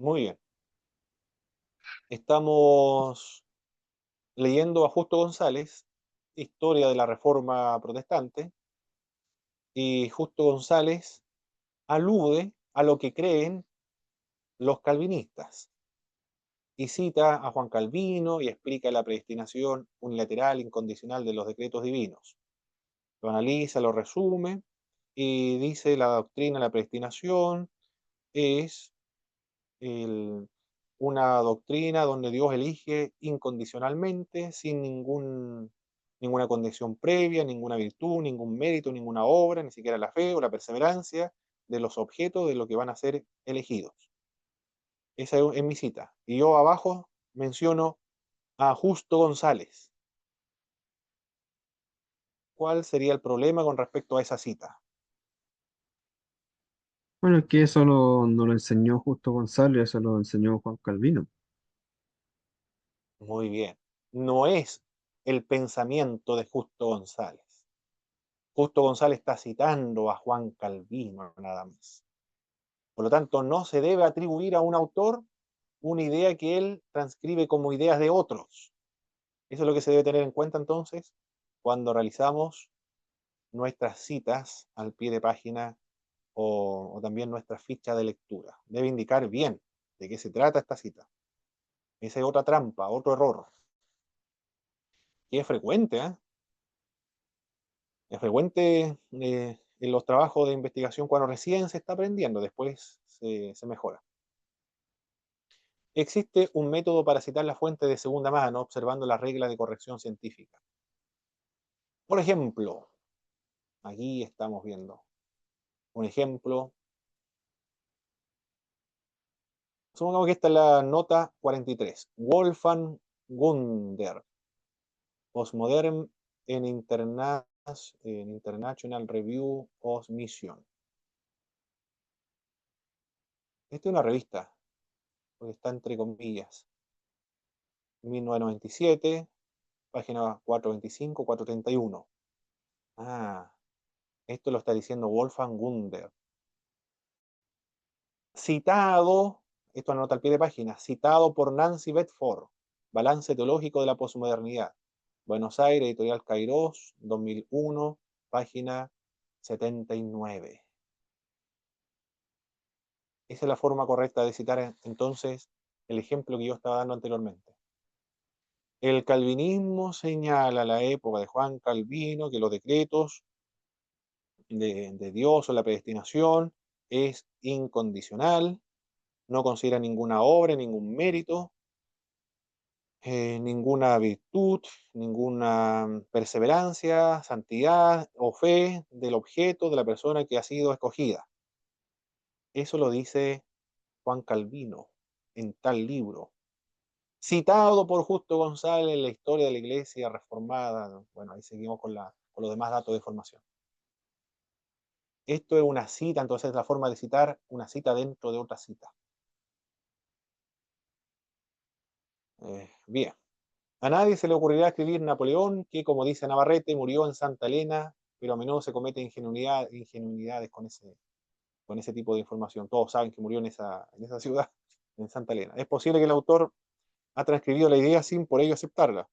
muy bien. Estamos leyendo a Justo González, Historia de la Reforma Protestante, y Justo González alude a lo que creen los calvinistas y cita a Juan Calvino y explica la predestinación unilateral incondicional de los decretos divinos. Lo analiza, lo resume y dice la doctrina de la predestinación es una doctrina donde Dios elige incondicionalmente, sin ninguna condición previa, ninguna virtud, ningún mérito, ninguna obra, ni siquiera la fe o la perseverancia de los objetos de lo que van a ser elegidos. Esa es mi cita. Y yo abajo menciono a Justo González. ¿Cuál sería el problema con respecto a esa cita? Bueno, es que eso no lo enseñó Justo González, eso lo enseñó Juan Calvino. Muy bien. No es el pensamiento de Justo González. Justo González está citando a Juan Calvino nada más. Por lo tanto, no se debe atribuir a un autor una idea que él transcribe como ideas de otros. Eso es lo que se debe tener en cuenta entonces cuando realizamos nuestras citas al pie de página o también nuestra ficha de lectura. Debe indicar bien de qué se trata esta cita. Esa es otra trampa, otro error, que es frecuente, ¿eh? Es frecuente en los trabajos de investigación cuando recién se está aprendiendo, después se mejora. Existe un método para citar la fuente de segunda mano observando las reglas de corrección científica. Por ejemplo, aquí estamos viendo un ejemplo. Supongamos que esta es la nota 43. Wolfgang Gunder, Postmodern en International Review of Mission. Esta es una revista, porque está entre comillas. 1997, página 425, 431. Ah, esto lo está diciendo Wolfgang Gunder. Citado, esto anota al pie de página, citado por Nancy Bedford, Balance teológico de la posmodernidad. Buenos Aires, editorial Kairos, 2001, página 79. Esa es la forma correcta de citar entonces el ejemplo que yo estaba dando anteriormente. El calvinismo señala la época de Juan Calvino que los decretos de Dios o la predestinación es incondicional, no considera ninguna obra, ningún mérito, ninguna virtud, ninguna perseverancia, santidad o fe del objeto de la persona que ha sido escogida. Eso lo dice Juan Calvino en tal libro, citado por Justo González en la historia de la Iglesia Reformada. Bueno, ahí seguimos con los demás datos de formación. Esto es una cita, entonces es la forma de citar una cita dentro de otra cita. Bien. A nadie se le ocurrirá escribir Napoleón, que como dice Navarrete, murió en Santa Elena, pero a menudo se comete ingenuidades con ese tipo de información. Todos saben que murió en esa ciudad, en Santa Elena. Es posible que el autor ha transcribido la idea sin por ello aceptarla.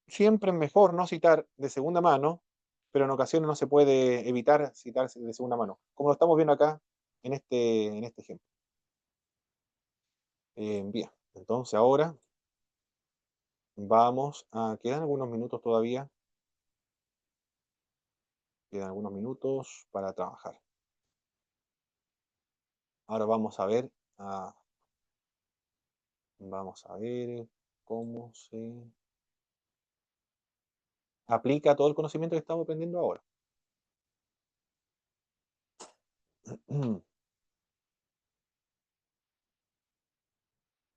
Siempre es mejor no citar de segunda mano, pero en ocasiones no se puede evitar citar de segunda mano, como lo estamos viendo acá en este ejemplo. Bien, entonces ahora quedan algunos minutos todavía. Quedan algunos minutos para trabajar. Ahora vamos a ver cómo se aplica todo el conocimiento que estamos aprendiendo ahora.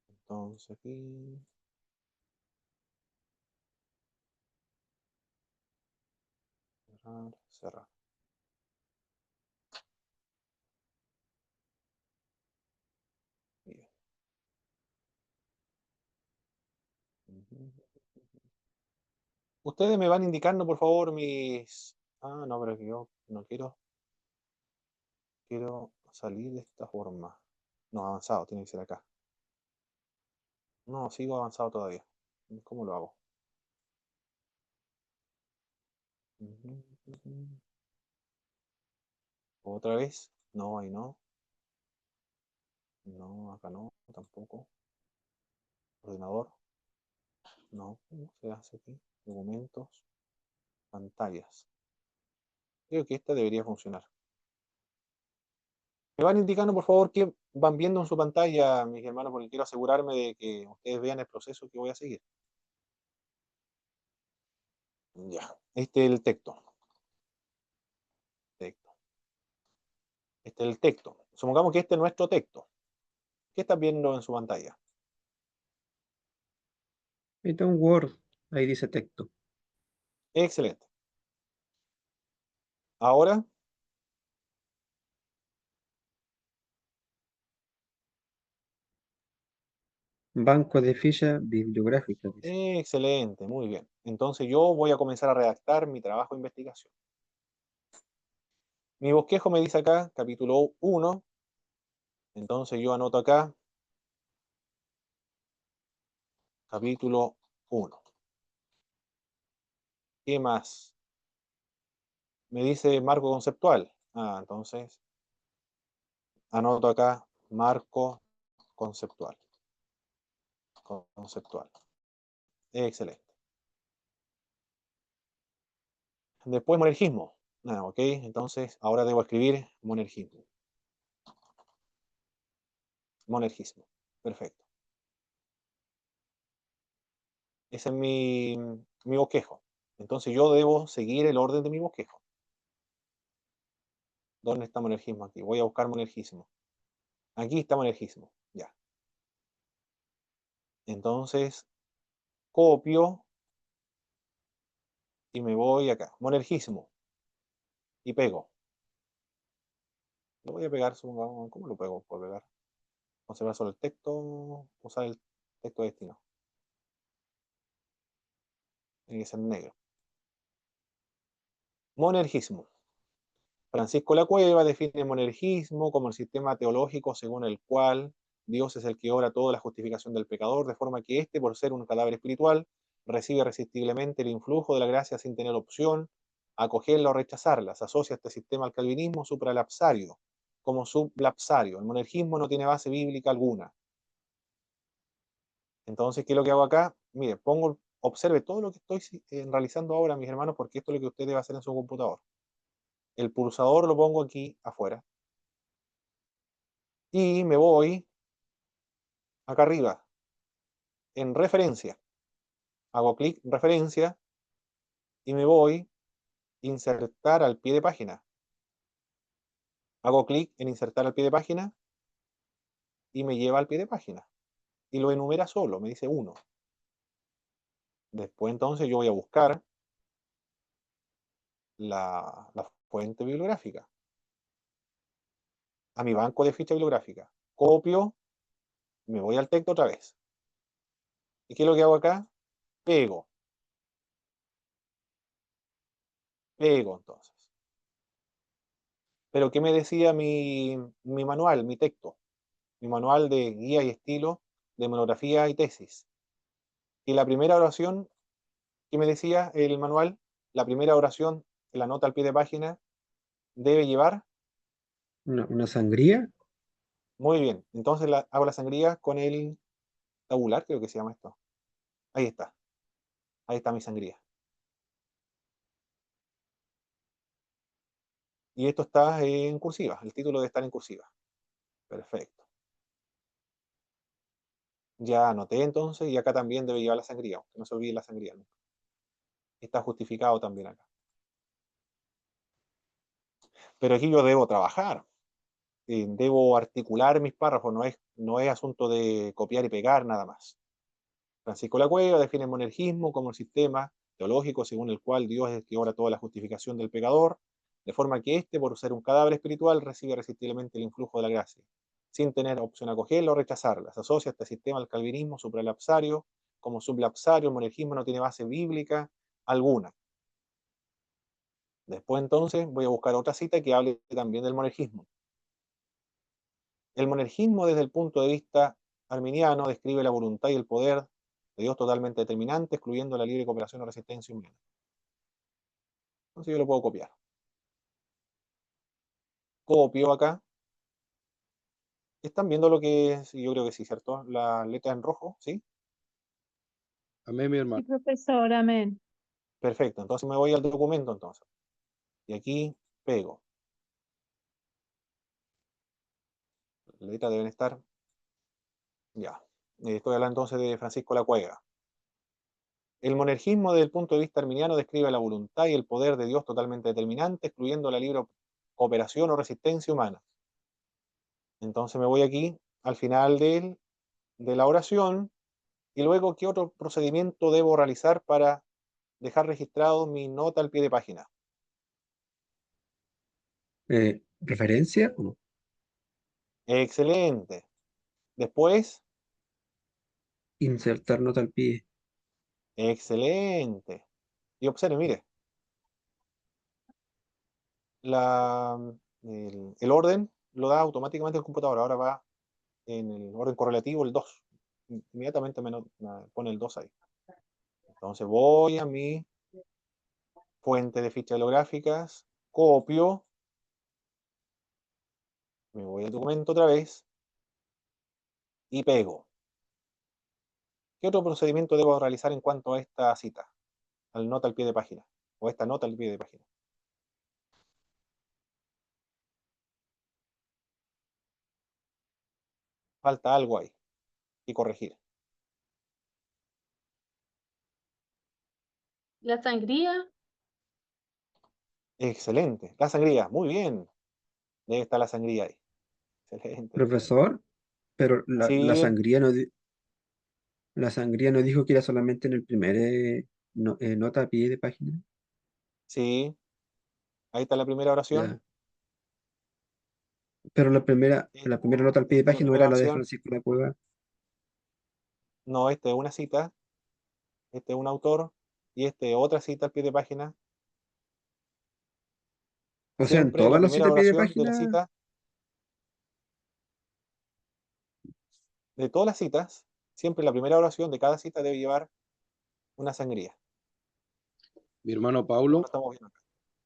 Entonces aquí. Cerrar, cerrar. Bien. Ustedes me van indicando, por favor, mis... Ah, no, pero yo no quiero salir de esta forma. No, avanzado, tiene que ser acá. No, sigo avanzado todavía. ¿Cómo lo hago? ¿Otra vez? No, ahí no. No, acá no, tampoco. Ordenador. No, ¿cómo se hace aquí? Documentos. Pantallas. Creo que esta debería funcionar. Me van indicando, por favor, qué van viendo en su pantalla, mis hermanos, porque quiero asegurarme de que ustedes vean el proceso que voy a seguir. Ya, este es el texto. Este es el texto. Supongamos que este es nuestro texto. ¿Qué están viendo en su pantalla? Ahí está un Word, ahí dice texto. Excelente. Ahora, Banco de fichas bibliográficas, dice. excelente, muy bien. Entonces yo voy a comenzar a redactar mi trabajo de investigación. Mi bosquejo me dice acá, capítulo 1. Entonces yo anoto acá, capítulo 1. ¿Qué más? Me dice marco conceptual. Entonces anoto acá marco conceptual. Excelente. Después monergismo. Ok, entonces ahora debo escribir monergismo. Monergismo. Perfecto. Ese es mi bosquejo. Entonces yo debo seguir el orden de mi bosquejo. ¿Dónde está monergismo aquí? Voy a buscar monergismo. Aquí está monergismo. Ya. Entonces copio y me voy acá. Monergismo. Y pego. Lo voy a pegar, supongamos. ¿Cómo lo pego? Por pegar. Conservar solo el texto. Usar el texto de destino. Tiene que ser negro. Monergismo. Francisco La Cueva define el monergismo como el sistema teológico según el cual Dios es el que obra toda la justificación del pecador, de forma que éste, por ser un cadáver espiritual, recibe irresistiblemente el influjo de la gracia sin tener opción, acogerla o rechazarla. Se asocia este sistema al calvinismo supralapsario, como sublapsario. El monergismo no tiene base bíblica alguna. Entonces, ¿qué es lo que hago acá? Mire, observe todo lo que estoy realizando ahora, mis hermanos, porque esto es lo que usted debe hacer en su computador. El pulsador lo pongo aquí afuera. Y me voy acá arriba, en referencia. Hago clic en referencia y me voy a insertar al pie de página. Hago clic en insertar al pie de página y me lleva al pie de página. Y lo enumera solo, me dice 1. Después entonces yo voy a buscar la fuente bibliográfica a mi banco de ficha bibliográfica. Copio, me voy al texto otra vez. ¿Y qué es lo que hago acá? Pego. Pego entonces. Pero ¿qué me decía mi manual, mi texto? Mi manual de guía y estilo de monografía y tesis. Y la primera oración, ¿qué me decía el manual? La primera oración, la nota al pie de página, debe llevar. ¿Una sangría? Muy bien. Entonces hago la sangría con el tabular, creo que se llama esto. Ahí está. Ahí está mi sangría. Y esto está en cursiva. El título debe estar en cursiva. Perfecto. Ya anoté entonces y acá también debe llevar la sangría. Aunque no se olvide la sangría, ¿no? Está justificado también acá. Pero aquí yo debo trabajar. Debo articular mis párrafos. No es asunto de copiar y pegar nada más. Francisco La Cueva define el monergismo como el sistema teológico según el cual Dios es el que obra toda la justificación del pecador, de forma que éste, por ser un cadáver espiritual, recibe irresistiblemente el influjo de la gracia, sin tener opción a acogerla o rechazarla. Se asocia este sistema al calvinismo supralapsario. Como sublapsario, el monergismo no tiene base bíblica alguna. Después entonces voy a buscar otra cita que hable también del monergismo. El monergismo desde el punto de vista arminiano describe la voluntad y el poder de Dios totalmente determinante, excluyendo la libre cooperación o resistencia humana. Entonces yo lo puedo copiar. Copio acá. ¿Están viendo lo que es? Yo creo que sí, ¿cierto? La letra en rojo, ¿sí? Amén, mi Sí, hermano. profesor, amén. Perfecto. Entonces me voy al documento entonces. Y aquí pego. Las letras deben estar. Ya. Estoy hablando entonces de Francisco La Cueva. El monergismo desde el punto de vista arminiano describe la voluntad y el poder de Dios totalmente determinante, excluyendo la libre cooperación o resistencia humana. Entonces me voy aquí al final de la oración y luego qué otro procedimiento debo realizar para dejar registrado mi nota al pie de página. ¿Referencia o no? Excelente. Después, Insertar nota al pie. excelente. Y observe, mire, la, el orden lo da automáticamente el computador. Ahora va en el orden correlativo el 2. Inmediatamente me pone el 2 ahí. Entonces voy a mi fuente de fichas holográficas, copio, me voy al documento otra vez y pego. ¿Qué otro procedimiento debo realizar en cuanto a esta cita? Al nota al pie de página. O esta nota al pie de página. Falta algo ahí y corregir. La sangría, Excelente. La sangría. Muy bien. Debe estar la sangría ahí. Excelente. Profesor, pero Sí, la sangría no dijo que era solamente en el primer nota a pie de página. sí. Ahí está la primera oración. Ya. Pero la primera nota al pie de Esta es la página no primera era la de oración. Francisco La Cueva. No, esta es una cita. Este es un autor. Y este es otra cita al pie de página. O sea, en Siempre la todas las primera citas a pie de oración de la página. cita, de todas las citas, siempre la primera oración de cada cita debe llevar una sangría. Mi hermano Como lo Paulo, estamos viendo acá.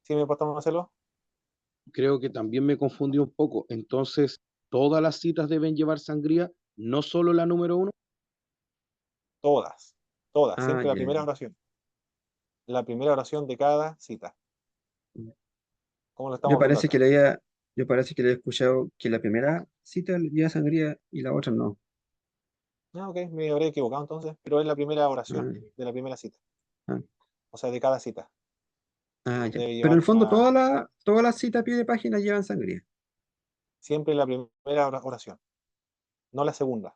¿Sí me puedo hacerlo? Creo que también me confundí un poco. Entonces, ¿todas las citas deben llevar sangría? ¿No solo la número 1? Todas, todas, Ah, siempre la ya, primera ya. oración. La primera oración de cada cita. ¿Cómo lo Yo estamos viendo parece que acá? yo parece que le he escuchado que la primera cita lleva sangría y la otra no. Ah, ok, me habré equivocado entonces, pero es la primera oración Ah, de la primera cita, ah, o sea, de cada cita. ya. Debe Pero en llevar el fondo todas las citas a pie de página llevan sangría. siempre la primera oración, no la segunda.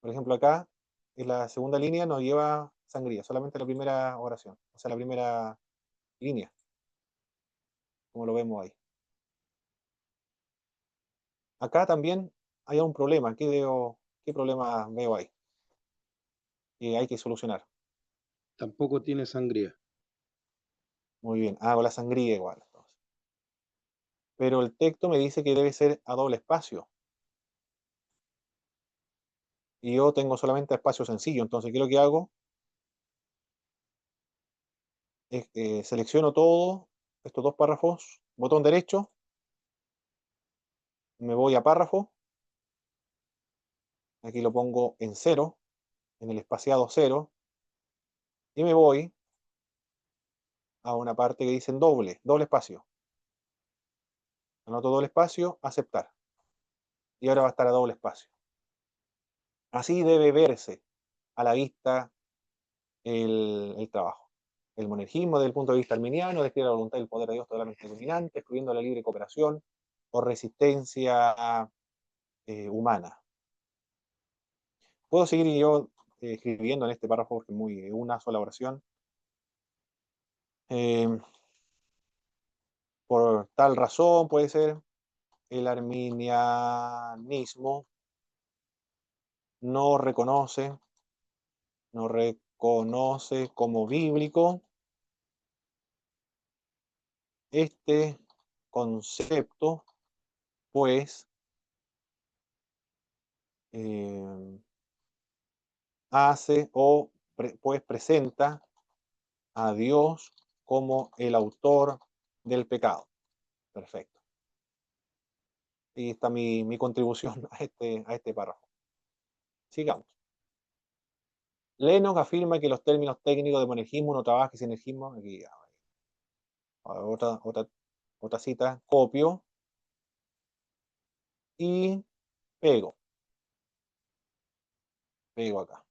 Por ejemplo, acá, en la segunda línea no lleva sangría, solamente la primera oración, o sea, la primera línea, como lo vemos ahí. Acá también hay un problema. ¿Qué problema veo ahí? Que hay que solucionar. Tampoco tiene sangría. Muy bien, hago la sangría igual, entonces. Pero el texto me dice que debe ser a doble espacio. Y yo tengo solamente espacio sencillo. Entonces, ¿qué es lo que hago? Es que selecciono todo, estos dos párrafos, botón derecho, me voy a párrafo, aquí lo pongo en cero, en el espaciado cero, y me voy a una parte que dice doble espacio. Anoto doble espacio, aceptar. Y ahora va a estar a doble espacio. Así debe verse a la vista el trabajo. El monergismo desde el punto de vista arminiano describe la voluntad y el poder de Dios totalmente dominante, excluyendo la libre cooperación o resistencia humana. Puedo seguir yo escribiendo en este párrafo porque es muy una sola oración. Eh, por tal razón puede ser el arminianismo no reconoce, no reconoce como bíblico este concepto, pues eh, hace o pues presenta a Dios como el autor del pecado. Perfecto. Y está mi contribución a este párrafo. Sigamos. Lennox afirma que los términos técnicos de monergismo no trabajan y sinergismo. Aquí, otra cita. Copio y pego. Pego acá.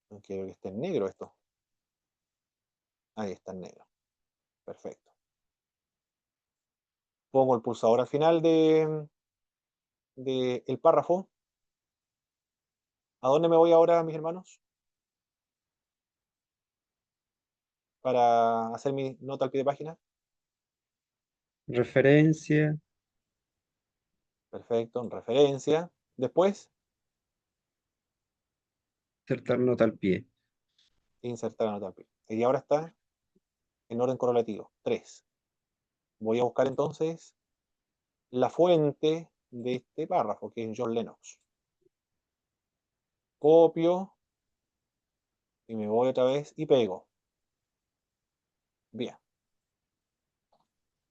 No quiero que esté en negro esto. Ahí está en negro. Perfecto. Pongo el pulsador al final de el párrafo. ¿A dónde me voy ahora, mis hermanos? Para hacer mi nota al pie de página. Referencia, Perfecto, en referencia. Después, insertar nota al pie. insertar la nota al pie. Y ahora está en orden correlativo. 3. Voy a buscar entonces la fuente de este párrafo, que es John Lennox. Copio y me voy otra vez y pego. Bien.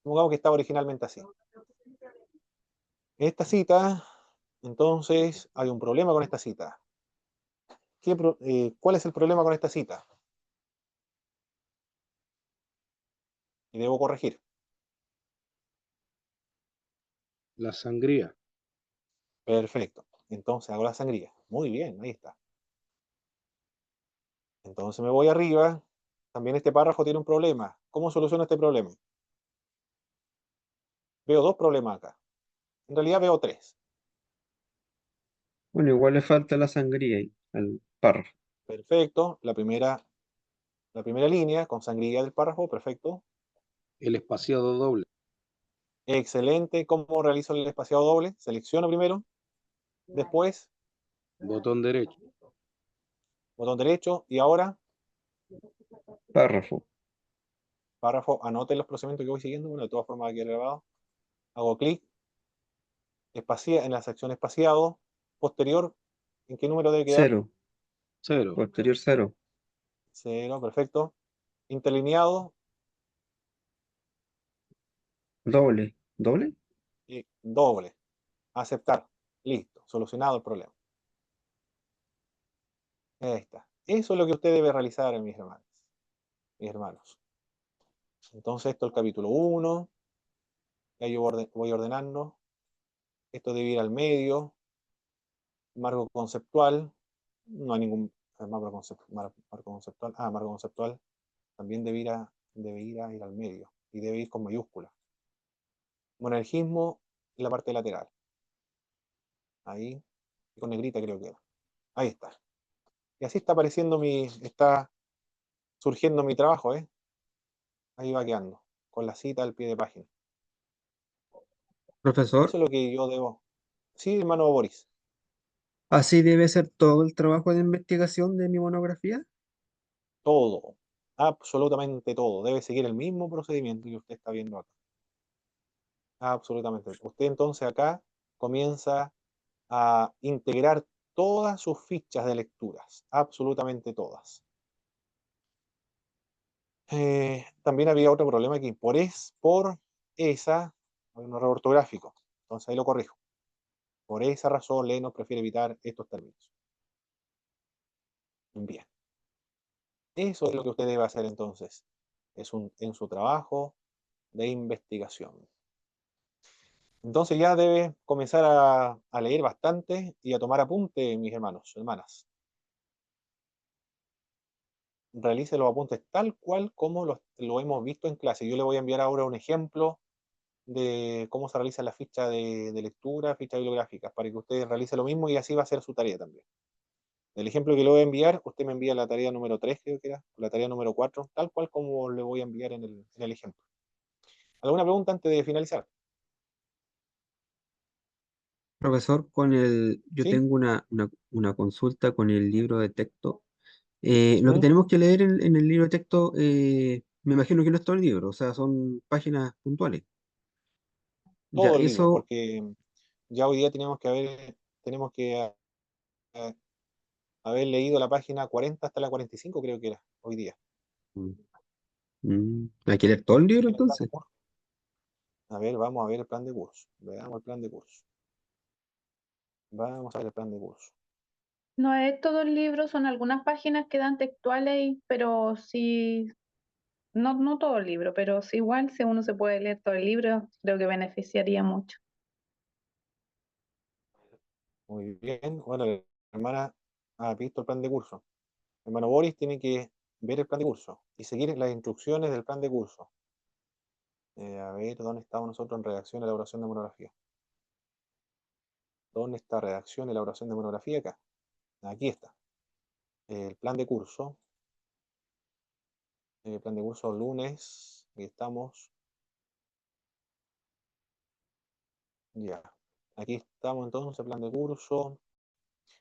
Supongamos que estaba originalmente así. Esta cita, entonces, hay un problema con esta cita. ¿Cuál es el problema con esta cita? Y debo corregir. La sangría. Perfecto. Entonces hago la sangría. Muy bien, ahí está. Entonces me voy arriba. También este párrafo tiene un problema. ¿Cómo soluciono este problema? Veo dos problemas acá. En realidad veo tres. Bueno, igual le falta la sangría ahí, al párrafo. Perfecto. La primera línea con sangría del párrafo. Perfecto. El espaciado doble. Excelente. ¿Cómo realizo el espaciado doble? Selecciono primero. Después, Botón derecho. botón derecho. Y ahora, Párrafo. párrafo. Anoten los procedimientos que voy siguiendo. Bueno, de todas formas, aquí grabado. Hago clic. En la sección espaciado. Posterior. ¿En qué número debe quedar? Cero. Cero. Posterior cero. 0, perfecto. Interlineado Doble. ¿Doble? y doble. Aceptar. Listo, solucionado el problema. Ahí está. Eso es lo que usted debe realizar, mis hermanos. Mis hermanos. Entonces, esto es el capítulo 1. Ya yo voy ordenando. Esto debe ir al medio. Marco conceptual. No hay ningún marco conceptual. Marco conceptual. También debe ir ir al medio. Y debe ir con mayúscula. Monergismo en la parte lateral. Ahí. Y con negrita creo que era. Ahí está. Y así está apareciendo está surgiendo mi trabajo, ¿eh? Ahí va quedando. Con la cita al pie de página. Profesor, Eso es lo que yo debo. Sí, hermano Boris. ¿así debe ser todo el trabajo de investigación de mi monografía? Todo. Absolutamente todo. Debe seguir el mismo procedimiento que usted está viendo acá. Absolutamente. Usted entonces acá comienza a integrar todas sus fichas de lecturas. Absolutamente todas. También había otro problema aquí. Por esa, hay un error ortográfico. Entonces ahí lo corrijo. Por esa razón, Leno prefiere evitar estos términos. Bien. Eso es lo que usted debe hacer entonces. En su trabajo de investigación. Entonces ya debe comenzar a leer bastante y a tomar apunte, mis hermanos, hermanas. Realice los apuntes tal cual como lo hemos visto en clase. Yo le voy a enviar ahora un ejemplo de cómo se realiza la ficha de lectura, ficha bibliográfica, para que usted realice lo mismo y así va a ser su tarea también. El ejemplo que le voy a enviar, usted me envía la tarea número 3, creo que era, la tarea número 4, tal cual como le voy a enviar en el ejemplo. ¿Alguna pregunta antes de finalizar? Profesor, yo ¿Sí? tengo una consulta con el libro de texto. Lo que ¿Mm? tenemos que leer en el libro de texto, me imagino que no es todo el libro, o sea, son páginas puntuales. Ya, Todo el libro, eso, porque ya hoy día tenemos que haber leído la página 40 hasta la 45, creo que era, hoy día. mm, hay que leer todo el libro En el plan de entonces. curso. A ver, vamos a ver el plan de curso. Veamos el plan de curso. Vamos a ver el plan de curso. No es todo el libro, son algunas páginas que dan textuales, pero sí, no todo el libro, pero sí igual si uno se puede leer todo el libro, creo que beneficiaría mucho. Muy bien. Bueno, la hermana ha visto el plan de curso. El hermano Boris tiene que ver el plan de curso y seguir las instrucciones del plan de curso. A ver, ¿dónde estamos nosotros en redacción y elaboración de monografía? ¿Dónde está redacción y elaboración de monografía? Acá. Aquí está. El plan de curso. Plan de curso lunes. Aquí estamos. Ya. Aquí estamos entonces, plan de curso.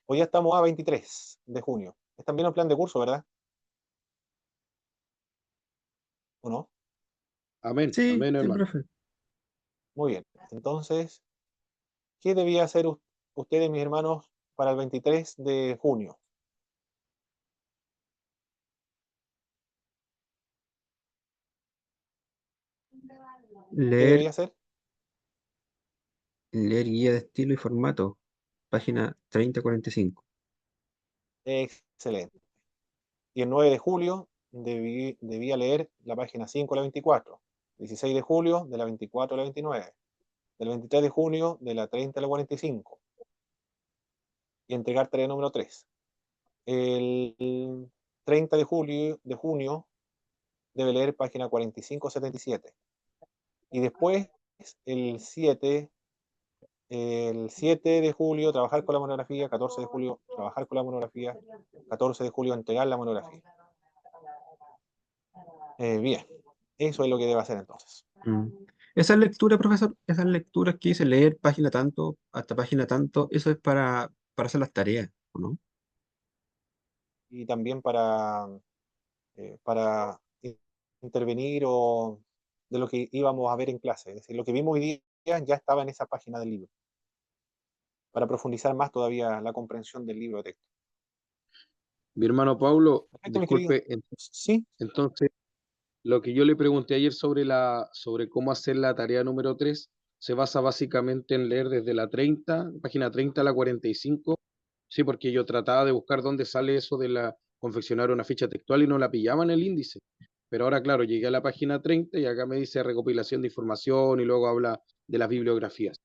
Hoy ya estamos a 23 de junio. ¿Están bien el plan de curso, verdad? ¿O no? Amén, Sí, amén, sí, hermano. profe. Muy bien. Entonces, ¿qué debía hacer ustedes, mis hermanos, para el 23 de junio? ¿Qué Leer, debía hacer? leer guía de estilo y formato, página 30-45. Excelente. Y el 9 de julio debía leer la página 5 a la 24. 16 de julio, de la 24 a la 29. Del 23 de junio, de la 30 a la 45. Y entregar tarea número 3. El 30 de junio debe leer página 45 a 77. Y después, el 7, el 7 de julio, trabajar con la monografía. 14 de julio, trabajar con la monografía. 14 de julio, entregar la monografía. Bien, eso es lo que debe hacer entonces. Mm. Esas lecturas, profesor, esas lecturas que dice leer página tanto hasta página tanto, eso es para hacer las tareas, ¿o no? Y también para intervenir o de lo que íbamos a ver en clase. Es decir, lo que vimos hoy día ya estaba en esa página del libro, para profundizar más todavía la comprensión del libro de texto. Mi hermano Paulo, Perfecto, mi querido. disculpe, Sí, entonces lo que yo le pregunté ayer sobre cómo hacer la tarea número 3 se basa básicamente en leer desde la 30, página 30 a la 45. Sí, porque yo trataba de buscar dónde sale eso de confeccionar una ficha textual y no la pillaba en el índice. Pero ahora, claro, llegué a la página 30 y acá me dice recopilación de información y luego habla de las bibliografías.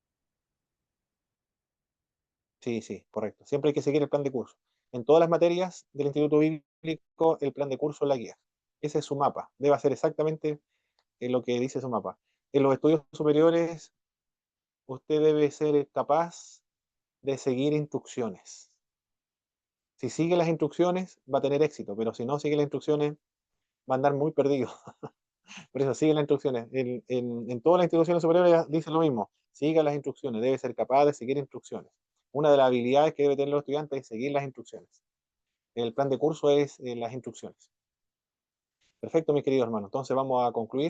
sí, sí, correcto. Siempre hay que seguir el plan de curso. En todas las materias del Instituto Bíblico, el plan de curso es la guía. Ese es su mapa. Debe hacer exactamente lo que dice su mapa. En los estudios superiores, usted debe ser capaz de seguir instrucciones. Si sigue las instrucciones, va a tener éxito, pero si no sigue las instrucciones, va a andar muy perdido. Por eso sigue las instrucciones. En todas las instituciones superiores dicen lo mismo. Siga las instrucciones, debe ser capaz de seguir instrucciones. Una de las habilidades que debe tener los estudiantes es seguir las instrucciones. El plan de curso es las instrucciones. Perfecto, mis queridos hermanos. Entonces vamos a concluir